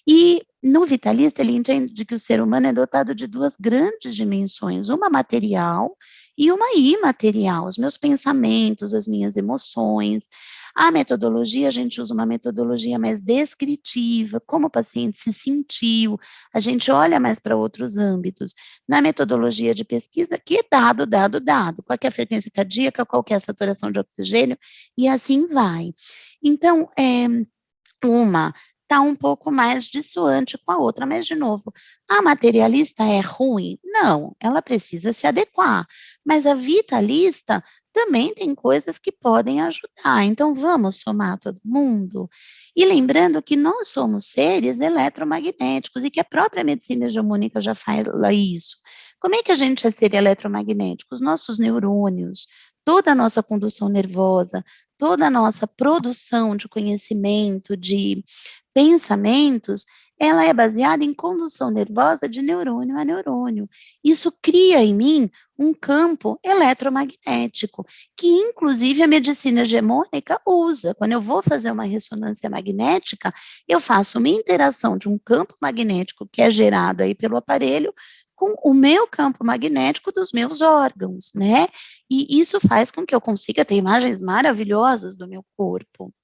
E no vitalista, ele entende que o ser humano é dotado de duas grandes dimensões, uma material e uma imaterial, os meus pensamentos, as minhas emoções. A metodologia, a gente usa uma metodologia mais descritiva, como o paciente se sentiu, a gente olha mais para outros âmbitos. Na metodologia de pesquisa, que dado, dado, dado, qual que é a frequência cardíaca, qual que é a saturação de oxigênio, e assim vai. Então, uma está um pouco mais dissoante com a outra, mas, de novo, a materialista é ruim? Não, ela precisa se adequar, mas a vitalista também tem coisas que podem ajudar, então vamos somar todo mundo? E lembrando que nós somos seres eletromagnéticos e que a própria medicina hegemônica já fala isso. Como é que a gente é ser eletromagnético? Os nossos neurônios, toda a nossa condução nervosa, toda a nossa produção de conhecimento, de pensamentos, ela é baseada em condução nervosa de neurônio a neurônio. Isso cria em mim um campo eletromagnético, que inclusive a medicina hegemônica usa. Quando eu vou fazer uma ressonância magnética, eu faço uma interação de um campo magnético que é gerado aí pelo aparelho com o meu campo magnético dos meus órgãos, né? E isso faz com que eu consiga ter imagens maravilhosas do meu corpo.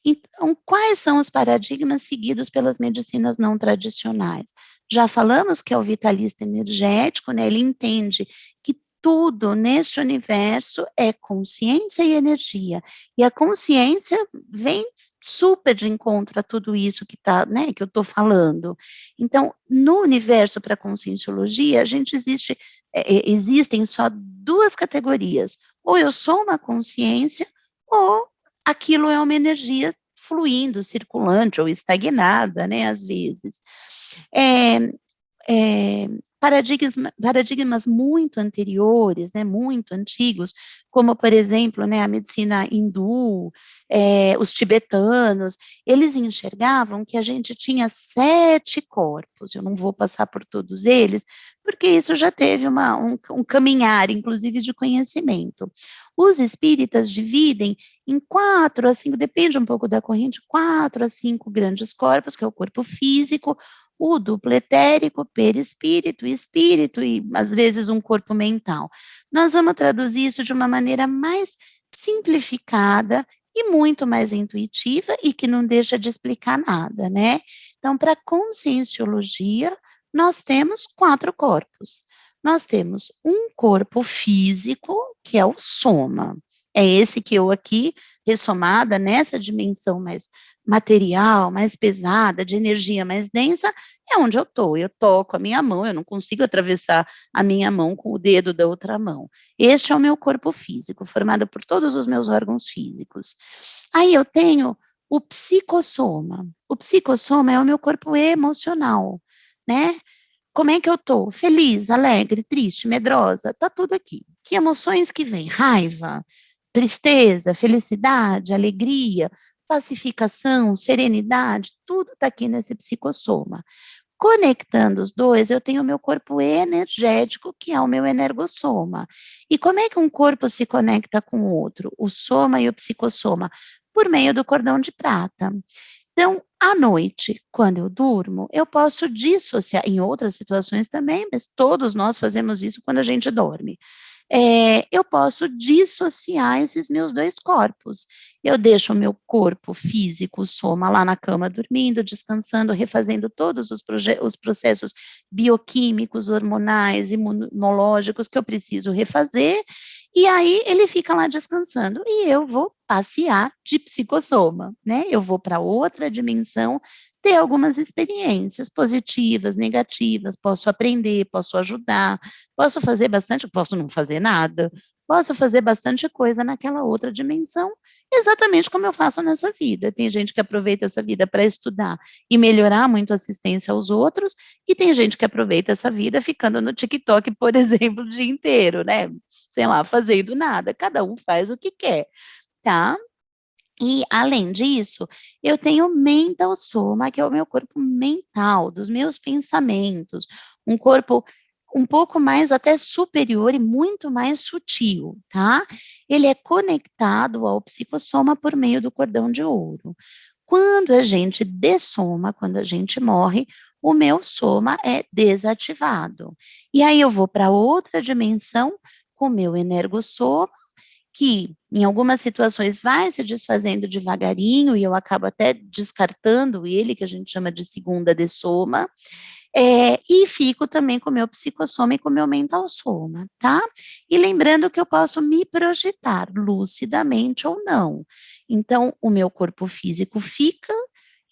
Então, quais são os paradigmas seguidos pelas medicinas não tradicionais? Já falamos que é o vitalista energético, né? Ele entende que tudo neste universo é consciência e energia. E a consciência vem super de encontro a tudo isso que tá, né, que eu estou falando. Então, no universo para a conscienciologia, existem só duas categorias. Ou eu sou uma consciência, ou aquilo é uma energia fluindo, circulante ou estagnada, né, às vezes. É, paradigmas muito anteriores, né, muito antigos, como, por exemplo, né, a medicina hindu, os tibetanos, eles enxergavam que a gente tinha 7 corpos, eu não vou passar por todos eles, porque isso já teve um caminhar, inclusive, de conhecimento. Os espíritas dividem em 4 a 5, depende um pouco da corrente, 4 a 5 grandes corpos, que é o corpo físico, o duplo etérico, perispírito, espírito e, às vezes, um corpo mental. Nós vamos traduzir isso de uma maneira mais simplificada e muito mais intuitiva e que não deixa de explicar nada, né? Então, para a conscienciologia, nós temos 4 corpos. Nós temos um corpo físico, que é o soma. É esse que eu aqui, ressomada nessa dimensão mais material, mais pesada, de energia mais densa, é onde eu estou. Eu toco a minha mão, eu não consigo atravessar a minha mão com o dedo da outra mão. Este é o meu corpo físico, formado por todos os meus órgãos físicos. Aí eu tenho o psicossoma. O psicossoma é o meu corpo emocional, né? Como é que eu estou? Feliz, alegre, triste, medrosa, tá tudo aqui. Que emoções que vêm? Raiva, tristeza, felicidade, alegria, pacificação, serenidade, tudo está aqui nesse psicossoma. Conectando os dois, eu tenho o meu corpo energético, que é o meu energossoma. E como é que um corpo se conecta com o outro? O soma e o psicossoma? Por meio do cordão de prata. Então, à noite, quando eu durmo, eu posso dissociar, em outras situações também, mas todos nós fazemos isso quando a gente dorme. Eu posso dissociar esses meus 2 corpos. Eu deixo o meu corpo físico, o soma, lá na cama, dormindo, descansando, refazendo todos os processos bioquímicos, hormonais, imunológicos que eu preciso refazer, e aí ele fica lá descansando, e eu vou passear de psicossoma, né? Eu vou para outra dimensão, ter algumas experiências positivas, negativas, posso aprender, posso ajudar, posso fazer bastante, posso não fazer nada, posso fazer bastante coisa naquela outra dimensão, exatamente como eu faço nessa vida. Tem gente que aproveita essa vida para estudar e melhorar muito a assistência aos outros, e tem gente que aproveita essa vida ficando no TikTok, por exemplo, o dia inteiro, né? Sei lá, fazendo nada. Cada um faz o que quer, tá? E, além disso, eu tenho o mental soma, que é o meu corpo mental, dos meus pensamentos, um corpo um pouco mais até superior e muito mais sutil, tá? Ele é conectado ao psicossoma por meio do cordão de ouro. Quando a gente dessoma, quando a gente morre, o meu soma é desativado. E aí eu vou para outra dimensão com o meu energossoma, que em algumas situações vai se desfazendo devagarinho e eu acabo até descartando ele, que a gente chama de segunda dessoma, e fico também com o meu psicossoma e com o meu mental soma, tá? E lembrando que eu posso me projetar lucidamente ou não. Então, o meu corpo físico fica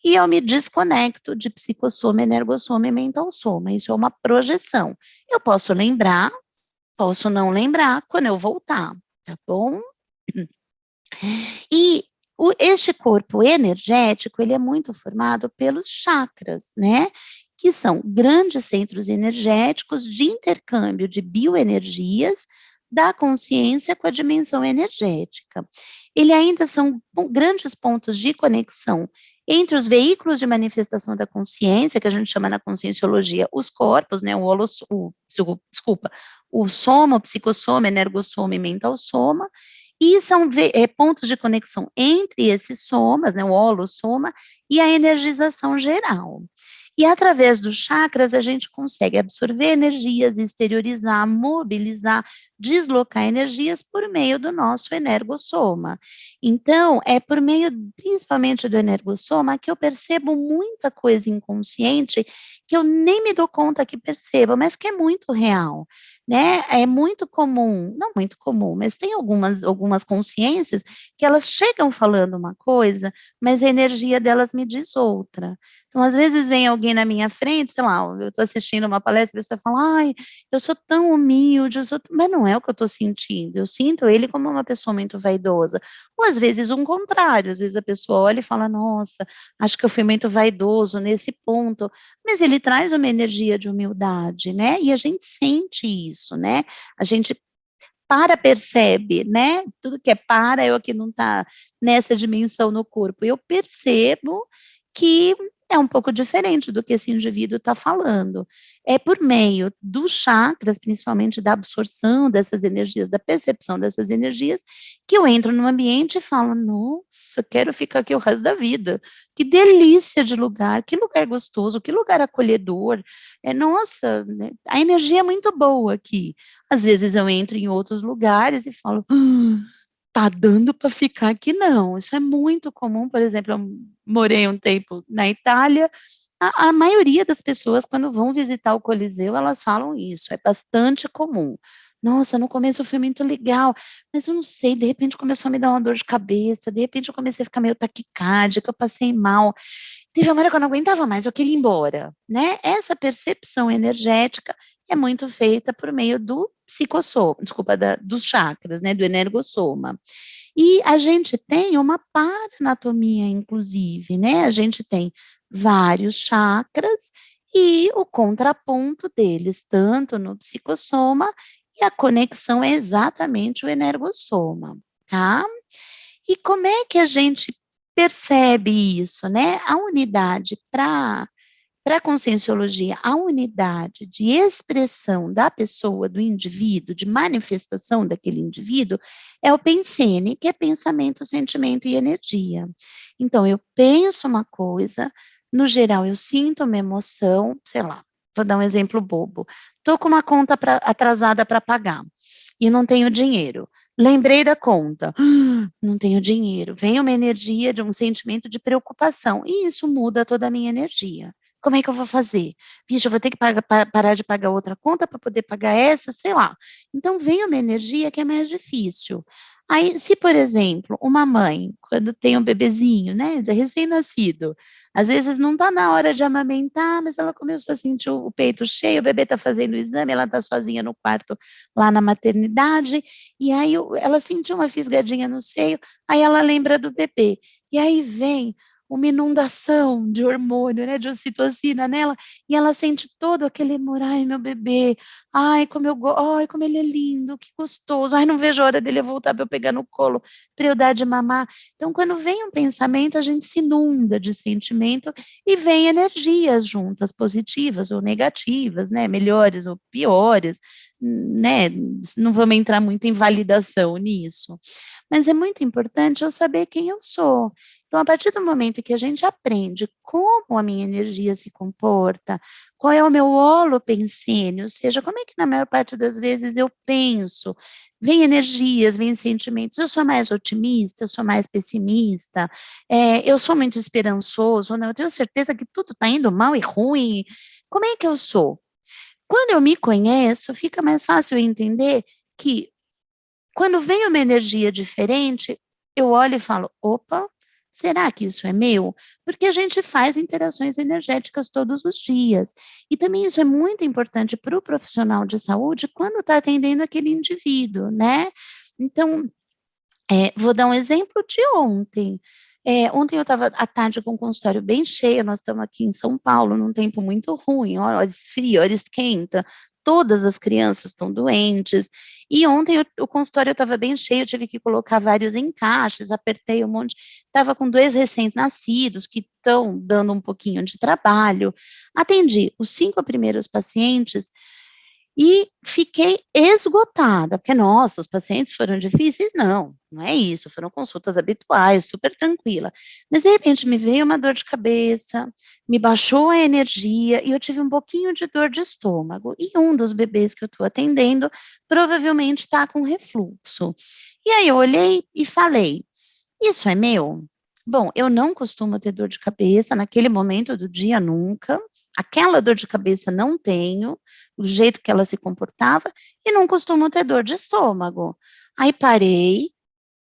e eu me desconecto de psicossoma, energossoma e mental soma. Isso é uma projeção. Eu posso lembrar, posso não lembrar quando eu voltar, tá bom? E este corpo energético, ele é muito formado pelos chakras, né? Que são grandes centros energéticos de intercâmbio de bioenergias da consciência com a dimensão energética. Ele ainda são grandes pontos de conexão entre os veículos de manifestação da consciência, que a gente chama na conscienciologia os corpos, né, o soma, o psicossoma, energossoma e mental soma, e são pontos de conexão entre esses somas, né, o holossoma, e a energização geral. E através dos chakras a gente consegue absorver energias, exteriorizar, mobilizar, deslocar energias por meio do nosso energossoma. Então, é por meio principalmente do energossoma que eu percebo muita coisa inconsciente que eu nem me dou conta que percebo, mas que é muito real, né? É muito comum, não muito comum, mas tem algumas consciências que elas chegam falando uma coisa, mas a energia delas me diz outra. Então, às vezes vem alguém na minha frente, sei lá, eu estou assistindo uma palestra, a pessoa fala, ai, eu sou tão humilde, mas não é o que eu estou sentindo, eu sinto ele como uma pessoa muito vaidosa. Ou às vezes um contrário, às vezes a pessoa olha e fala, nossa, acho que eu fui muito vaidoso nesse ponto, mas ele traz uma energia de humildade, né? E a gente sente isso, né? A gente percebe, né? Tudo que é é o que não está nessa dimensão no corpo. Eu percebo que é um pouco diferente do que esse indivíduo está falando. É por meio dos chakras, principalmente da absorção dessas energias, da percepção dessas energias, que eu entro no ambiente e falo, nossa, quero ficar aqui o resto da vida. Que delícia de lugar, que lugar gostoso, que lugar acolhedor. Nossa, né, a energia é muito boa aqui. Às vezes eu entro em outros lugares e falo, tá dando para ficar aqui não. Isso é muito comum, por exemplo, eu morei um tempo na Itália, a maioria das pessoas, quando vão visitar o Coliseu, elas falam isso, é bastante comum. Nossa, no começo foi muito legal, mas eu não sei, de repente começou a me dar uma dor de cabeça, de repente eu comecei a ficar meio taquicárdica, eu passei mal. Teve uma hora que eu não aguentava mais, eu queria ir embora, né? Essa percepção energética é muito feita por meio do psicossoma, desculpa, dos chakras, né, do energossoma. E a gente tem uma paranatomia, inclusive, né? A gente tem vários chakras e o contraponto deles, tanto no psicossoma, e a conexão é exatamente o energossoma, tá? E como é que a gente percebe isso, né? A unidade para a conscienciologia, a unidade de expressão da pessoa, do indivíduo, de manifestação daquele indivíduo, é o pensene, que é pensamento, sentimento e energia. Então, eu penso uma coisa, no geral, eu sinto uma emoção, sei lá, vou dar um exemplo bobo. Estou com uma conta atrasada para pagar e não tenho dinheiro. Lembrei da conta, não tenho dinheiro. Vem uma energia de um sentimento de preocupação e isso muda toda a minha energia. Como é que eu vou fazer? Vixe, eu vou ter que parar de pagar outra conta para poder pagar essa, sei lá. Então, vem uma energia que é mais difícil. Aí, se, por exemplo, uma mãe, quando tem um bebezinho, né, de recém-nascido, às vezes não está na hora de amamentar, mas ela começou a sentir o peito cheio, o bebê está fazendo o exame, ela está sozinha no quarto lá na maternidade, e aí ela sentiu uma fisgadinha no seio, aí ela lembra do bebê, e aí vem uma inundação de hormônio, né, de ocitocina nela, e ela sente todo aquele amor, ai, meu bebê, ai, como ai, como ele é lindo, que gostoso, ai, não vejo a hora dele voltar para eu pegar no colo, para eu dar de mamar. Então, quando vem um pensamento, a gente se inunda de sentimento e vem energias juntas, positivas ou negativas, né, melhores ou piores, né, não vamos entrar muito em validação nisso, mas é muito importante eu saber quem eu sou. Então, a partir do momento que a gente aprende como a minha energia se comporta, qual é o meu holopensene, ou seja, como é que na maior parte das vezes eu penso, vem energias, vem sentimentos, eu sou mais otimista, eu sou mais pessimista, eu sou muito esperançoso, não, eu tenho certeza que tudo está indo mal e ruim, como é que eu sou? Quando eu me conheço, fica mais fácil eu entender que quando vem uma energia diferente, eu olho e falo: "Opa, será que isso é meu?" Porque a gente faz interações energéticas todos os dias. E também isso é muito importante para o profissional de saúde quando está atendendo aquele indivíduo, né. Então, vou dar um exemplo de ontem. Ontem eu estava à tarde com o consultório bem cheio, nós estamos aqui em São Paulo, num tempo muito ruim, hora esfria, hora esquenta, todas as crianças estão doentes, e ontem o consultório estava bem cheio, eu tive que colocar vários encaixes, apertei um monte, estava com 2 recém-nascidos que estão dando um pouquinho de trabalho. Atendi os 5 primeiros pacientes, e fiquei esgotada, porque, nossa, os pacientes foram difíceis? Não, não é isso, foram consultas habituais, super tranquila. Mas, de repente, me veio uma dor de cabeça, me baixou a energia e eu tive um pouquinho de dor de estômago. E um dos bebês que eu estou atendendo provavelmente está com refluxo. E aí eu olhei e falei: isso é meu? Bom, eu não costumo ter dor de cabeça, naquele momento do dia nunca, aquela dor de cabeça não tenho, o jeito que ela se comportava, e não costumo ter dor de estômago. Aí parei,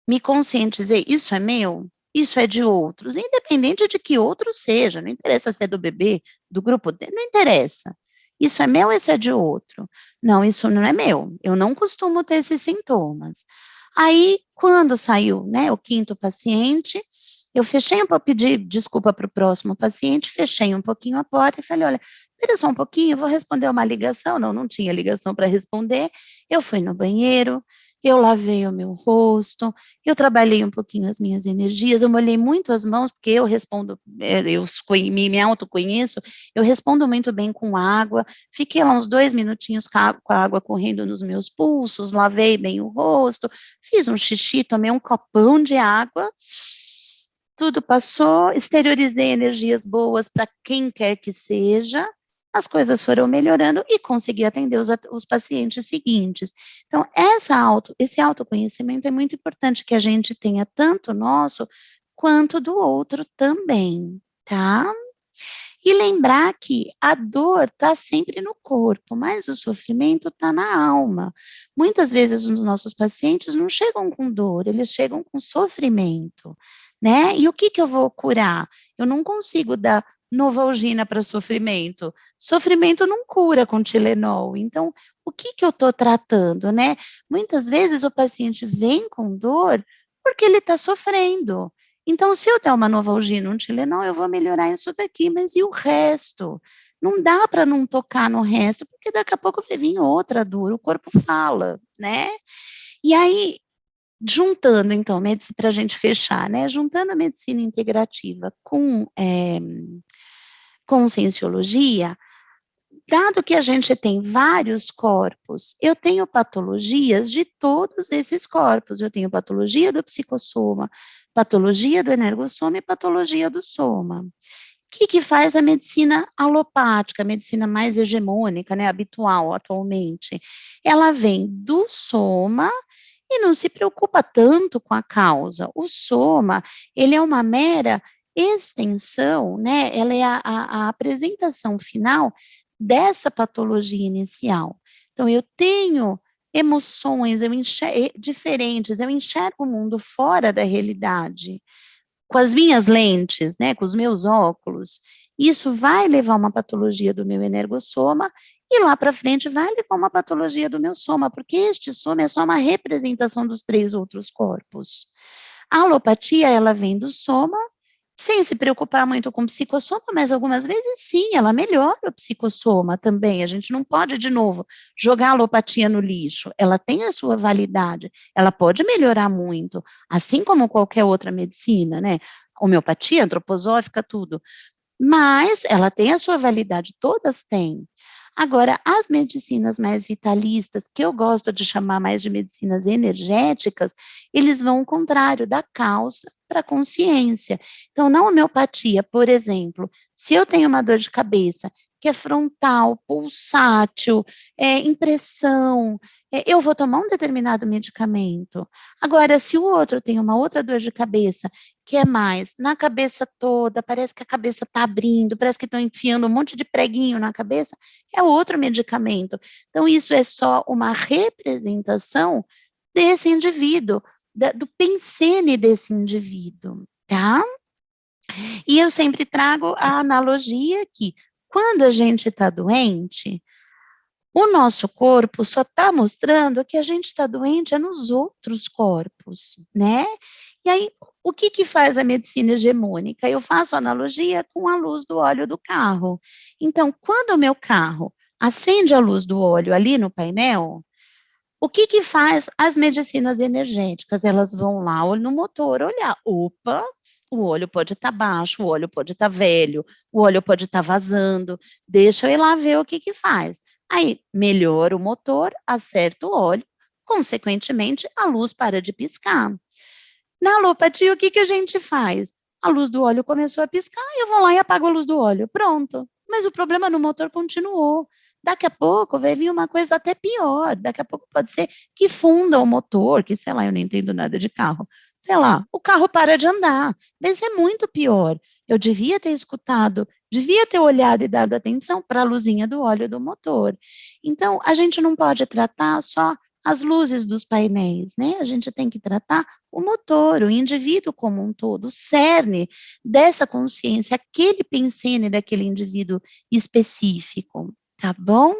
me conscientizei, isso é meu? Isso é de outros, independente de que outro seja, não interessa se é do bebê, do grupo dele, não interessa. Isso é meu, isso é de outro. Não, isso não é meu, eu não costumo ter esses sintomas. Aí, quando saiu, né, o quinto paciente, eu fechei pedi desculpa para o próximo paciente, fechei um pouquinho a porta e falei: "Olha, espera só um pouquinho, eu vou responder uma ligação", não tinha ligação para responder, eu fui no banheiro, eu lavei o meu rosto, eu trabalhei um pouquinho as minhas energias, eu molhei muito as mãos, porque eu respondo, eu me autoconheço, eu respondo muito bem com água, fiquei lá uns 2 minutinhos com a água correndo nos meus pulsos, lavei bem o rosto, fiz um xixi, tomei um copão de água, tudo passou, exteriorizei energias boas para quem quer que seja, as coisas foram melhorando e consegui atender os pacientes seguintes. Então, esse autoconhecimento é muito importante que a gente tenha tanto nosso, quanto do outro também, tá? E lembrar que a dor está sempre no corpo, mas o sofrimento está na alma. Muitas vezes os nossos pacientes não chegam com dor, eles chegam com sofrimento, né? E o que eu vou curar? Eu não consigo dar Novalgina para sofrimento. Sofrimento não cura com Tilenol. Então, o que eu estou tratando, né? Muitas vezes o paciente vem com dor porque ele está sofrendo. Então, se eu der uma Novalgina, um Tilenol, eu vou melhorar isso daqui, mas e o resto? Não dá para não tocar no resto, porque daqui a pouco vai vir outra dor, o corpo fala, né? E aí, juntando então, para a gente fechar, né? Juntando a medicina integrativa com conscienciologia, dado que a gente tem vários corpos, eu tenho patologias de todos esses corpos. Eu tenho patologia do psicossoma, patologia do energossoma e patologia do soma. O que faz a medicina alopática, a medicina mais hegemônica, né, habitual atualmente? Ela vem do soma e não se preocupa tanto com a causa. O soma, ele é uma mera extensão, né? Ela é a apresentação final dessa patologia inicial. Então, eu tenho emoções, diferentes, eu enxergo o mundo fora da realidade, com as minhas lentes, né, com os meus óculos, isso vai levar uma patologia do meu energossoma e lá para frente vai levar uma patologia do meu soma, porque este soma é só uma representação dos 3 outros corpos. A alopatia, ela vem do soma, sem se preocupar muito com o psicossoma, mas algumas vezes sim, ela melhora o psicossoma também. A gente não pode, de novo, jogar a alopatia no lixo. Ela tem a sua validade, ela pode melhorar muito, assim como qualquer outra medicina, né? Homeopatia, antroposófica, tudo. Mas ela tem a sua validade, todas têm. Agora, as medicinas mais vitalistas, que eu gosto de chamar mais de medicinas energéticas, eles vão ao contrário, da causa para a consciência. Então, na homeopatia, por exemplo, se eu tenho uma dor de cabeça, que é frontal, pulsátil, impressão, eu vou tomar um determinado medicamento. Agora, se o outro tem uma outra dor de cabeça, que é mais na cabeça toda, parece que a cabeça está abrindo, parece que estão enfiando um monte de preguinho na cabeça, é outro medicamento. Então, isso é só uma representação desse indivíduo, do pensene desse indivíduo, tá? E eu sempre trago a analogia que, quando a gente está doente, o nosso corpo só está mostrando que a gente está doente é nos outros corpos, né? E aí, o que que faz a medicina hegemônica? Eu faço analogia com a luz do óleo do carro. Então, quando o meu carro acende a luz do óleo ali no painel, o que que faz as medicinas energéticas? Elas vão lá no motor olhar, opa, o óleo pode estar baixo, o óleo pode estar velho, o óleo pode estar vazando, deixa eu ir lá ver o que que faz. Aí, melhora o motor, acerta o óleo, consequentemente, a luz para de piscar. Na alopatia, o que que a gente faz? A luz do óleo começou a piscar, eu vou lá e apago a luz do óleo, pronto. Mas o problema no motor continuou. Daqui a pouco vai vir uma coisa até pior. Daqui a pouco pode ser que funda o motor, que sei lá, eu não entendo nada de carro. Sei lá, o carro para de andar. Vai ser muito pior. Eu devia ter escutado, devia ter olhado e dado atenção para a luzinha do óleo do motor. Então, a gente não pode tratar só as luzes dos painéis, né? A gente tem que tratar o motor, o indivíduo como um todo, o cerne dessa consciência, aquele pensene daquele indivíduo específico, tá bom?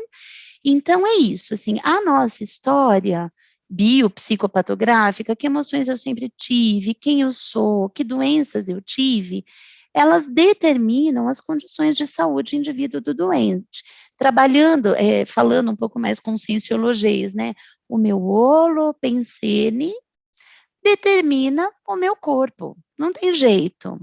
Então é isso, assim, a nossa história biopsicopatográfica, que emoções eu sempre tive, quem eu sou, que doenças eu tive, elas determinam as condições de saúde do indivíduo do doente. Trabalhando, falando um pouco mais com cienciologias, né? O meu holopensene determina o meu corpo, não tem jeito.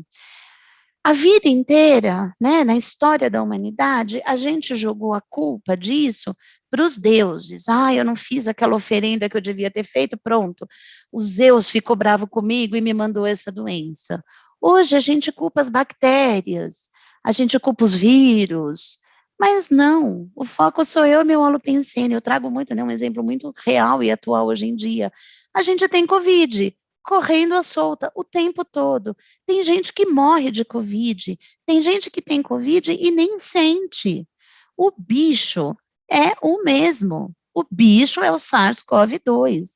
A vida inteira, né, na história da humanidade, a gente jogou a culpa disso para os deuses. Ah, eu não fiz aquela oferenda que eu devia ter feito, pronto. O Zeus ficou bravo comigo e me mandou essa doença. Hoje a gente culpa as bactérias, a gente culpa os vírus, mas não, o foco sou eu e meu holopensene. Eu trago muito, né, um exemplo muito real e atual hoje em dia. A gente tem Covid, correndo à solta o tempo todo. Tem gente que morre de Covid, tem gente que tem Covid e nem sente. O bicho é o mesmo. O bicho é o SARS-CoV-2.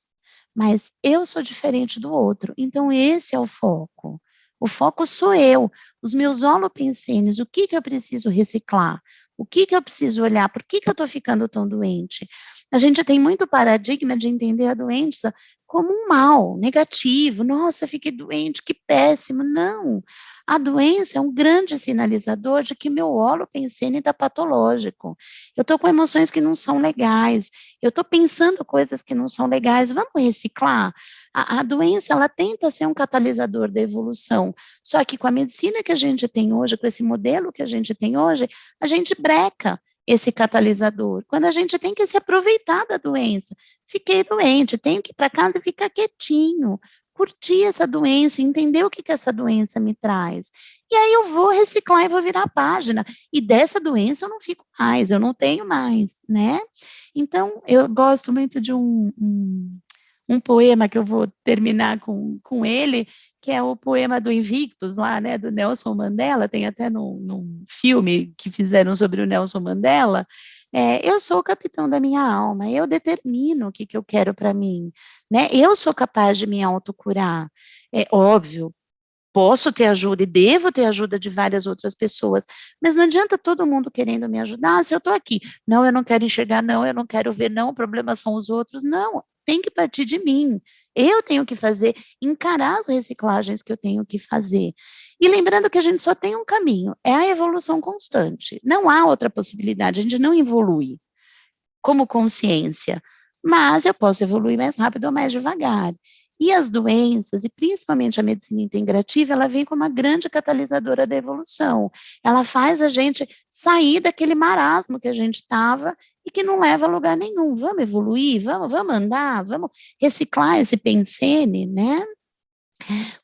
Mas eu sou diferente do outro. Então, esse é o foco. O foco sou eu, os meus holopensênios, o que que eu preciso reciclar? O que que eu preciso olhar? Por que que eu estou ficando tão doente? A gente tem muito paradigma de entender a doença como um mal negativo. Nossa, fiquei doente, que péssimo. Não. A doença é um grande sinalizador de que meu holopensene está patológico. Eu estou com emoções que não são legais. Eu estou pensando coisas que não são legais. Vamos reciclar? A doença, ela tenta ser um catalisador da evolução. Só que com a medicina que a gente tem hoje, com esse modelo que a gente tem hoje, a gente breca esse catalisador, quando a gente tem que se aproveitar da doença. Fiquei doente, tenho que ir para casa e ficar quietinho, curtir essa doença, entender o que que essa doença me traz. E aí eu vou reciclar e vou virar a página. E dessa doença eu não fico mais, eu não tenho mais, né? Então, eu gosto muito de um poema que eu vou terminar com ele, que é o poema do Invictus, lá, né, do Nelson Mandela, tem até num filme que fizeram sobre o Nelson Mandela, Eu sou o capitão da minha alma, eu determino o que eu quero para mim, né? Eu sou capaz de me autocurar. É óbvio, posso ter ajuda e devo ter ajuda de várias outras pessoas, mas não adianta todo mundo querendo me ajudar se eu estou aqui. Não, eu não quero enxergar, não, eu não quero ver, não, o problema são os outros. Não, tem que partir de mim. Eu tenho que fazer, encarar as reciclagens que eu tenho que fazer. E lembrando que a gente só tem um caminho, é a evolução constante. Não há outra possibilidade, a gente não evolui como consciência, mas eu posso evoluir mais rápido ou mais devagar. E as doenças, e principalmente a medicina integrativa, ela vem como uma grande catalisadora da evolução. Ela faz a gente sair daquele marasmo que a gente estava e que não leva a lugar nenhum. Vamos evoluir, vamos andar, vamos reciclar esse pensene, né?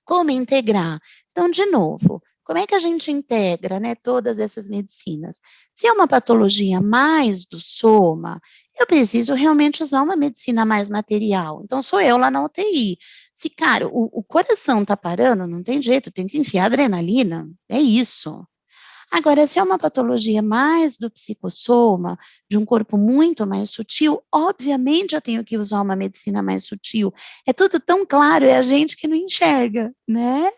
Como integrar? Então, de novo, como é que a gente integra, né, todas essas medicinas? Se é uma patologia mais do soma, eu preciso realmente usar uma medicina mais material. Então, sou eu lá na UTI. Se, cara, o coração tá parando, não tem jeito, tem que enfiar adrenalina, é isso. Agora, se é uma patologia mais do psicossoma, de um corpo muito mais sutil, obviamente eu tenho que usar uma medicina mais sutil. É tudo tão claro, é a gente que não enxerga, né?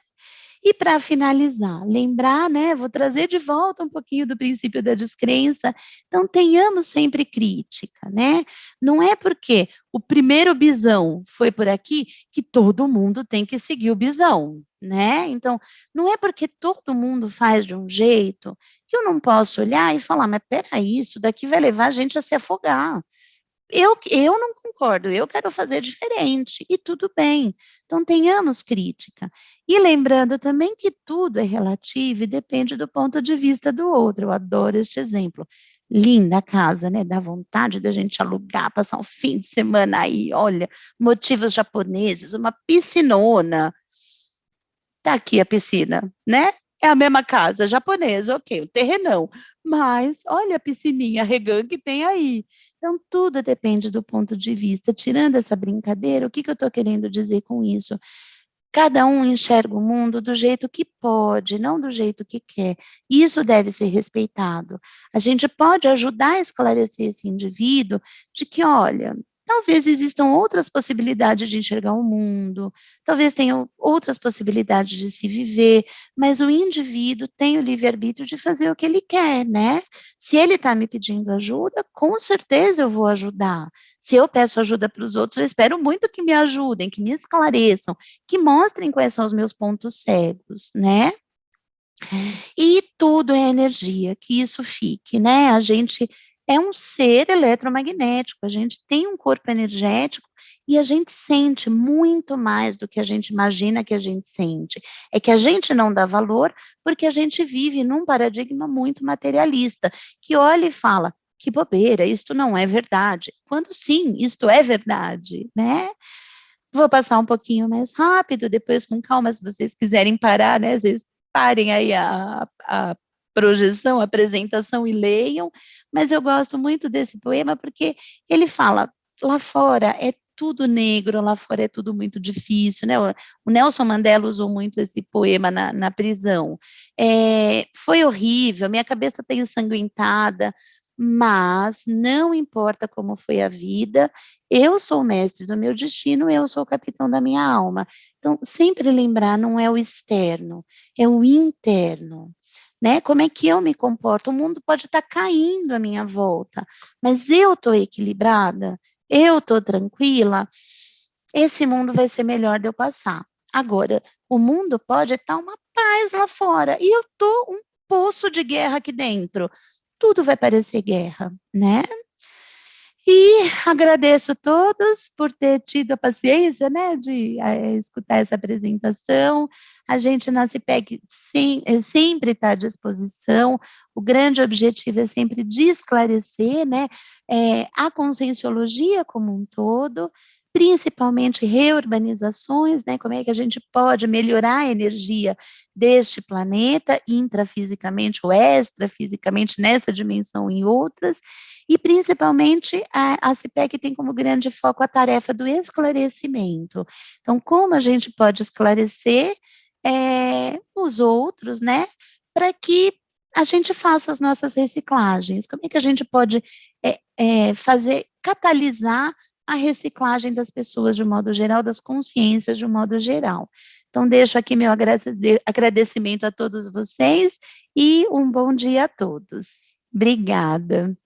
E para finalizar, lembrar, né, vou trazer de volta um pouquinho do princípio da descrença, então tenhamos sempre crítica, né? Não é porque o primeiro bisão foi por aqui que todo mundo tem que seguir o bisão, né? Então, não é porque todo mundo faz de um jeito que eu não posso olhar e falar, mas peraí, isso daqui vai levar a gente a se afogar. Eu não concordo, eu quero fazer diferente, e tudo bem. Então, tenhamos crítica. E lembrando também que tudo é relativo e depende do ponto de vista do outro. Eu adoro este exemplo. Linda a casa, né? Dá vontade da gente alugar, passar um fim de semana aí, olha, motivos japoneses, uma piscinona. Tá aqui a piscina, né? É a mesma casa japonesa, ok, o terrenão. Mas olha a piscininha regã que tem aí. Então, tudo depende do ponto de vista. Tirando essa brincadeira, o que eu estou querendo dizer com isso? Cada um enxerga o mundo do jeito que pode, não do jeito que quer. Isso deve ser respeitado. A gente pode ajudar a esclarecer esse indivíduo de que, olha, talvez existam outras possibilidades de enxergar o mundo, talvez tenham outras possibilidades de se viver, mas o indivíduo tem o livre-arbítrio de fazer o que ele quer, né? Se ele está me pedindo ajuda, com certeza eu vou ajudar. Se eu peço ajuda para os outros, eu espero muito que me ajudem, que me esclareçam, que mostrem quais são os meus pontos cegos, né? E tudo é energia, que isso fique, né? A gente é um ser eletromagnético, a gente tem um corpo energético e a gente sente muito mais do que a gente imagina que a gente sente. É que a gente não dá valor porque a gente vive num paradigma muito materialista, que olha e fala, que bobeira, isto não é verdade. Quando sim, isto é verdade, né? Vou passar um pouquinho mais rápido, depois com calma, se vocês quiserem parar, né? Vocês parem aí a projeção, a apresentação e leiam, mas eu gosto muito desse poema porque ele fala, lá fora é tudo negro, lá fora é tudo muito difícil, né? O Nelson Mandela usou muito esse poema na prisão. Foi horrível, minha cabeça está ensanguentada, mas não importa como foi a vida, eu sou o mestre do meu destino, eu sou o capitão da minha alma. Então, sempre lembrar, não é o externo, é o interno. Né? Como é que eu me comporto? O mundo pode estar caindo à minha volta, mas eu estou equilibrada, eu estou tranquila, esse mundo vai ser melhor de eu passar. Agora, o mundo pode estar uma paz lá fora, e eu estou um poço de guerra aqui dentro. Tudo vai parecer guerra, né? E agradeço a todos por ter tido a paciência, né, de escutar essa apresentação. A gente na CIPEC sempre está à disposição. O grande objetivo é sempre de esclarecer, né, a conscienciologia como um todo, principalmente reurbanizações, né, como é que a gente pode melhorar a energia deste planeta, intrafisicamente ou extrafisicamente, nessa dimensão e em outras, e principalmente a CIPEC tem como grande foco a tarefa do esclarecimento. Então, como a gente pode esclarecer os outros, né, para que a gente faça as nossas reciclagens. Como é que a gente pode fazer, catalisar a reciclagem das pessoas de um modo geral, das consciências de um modo geral. Então, deixo aqui meu agradecimento a todos vocês e um bom dia a todos. Obrigada.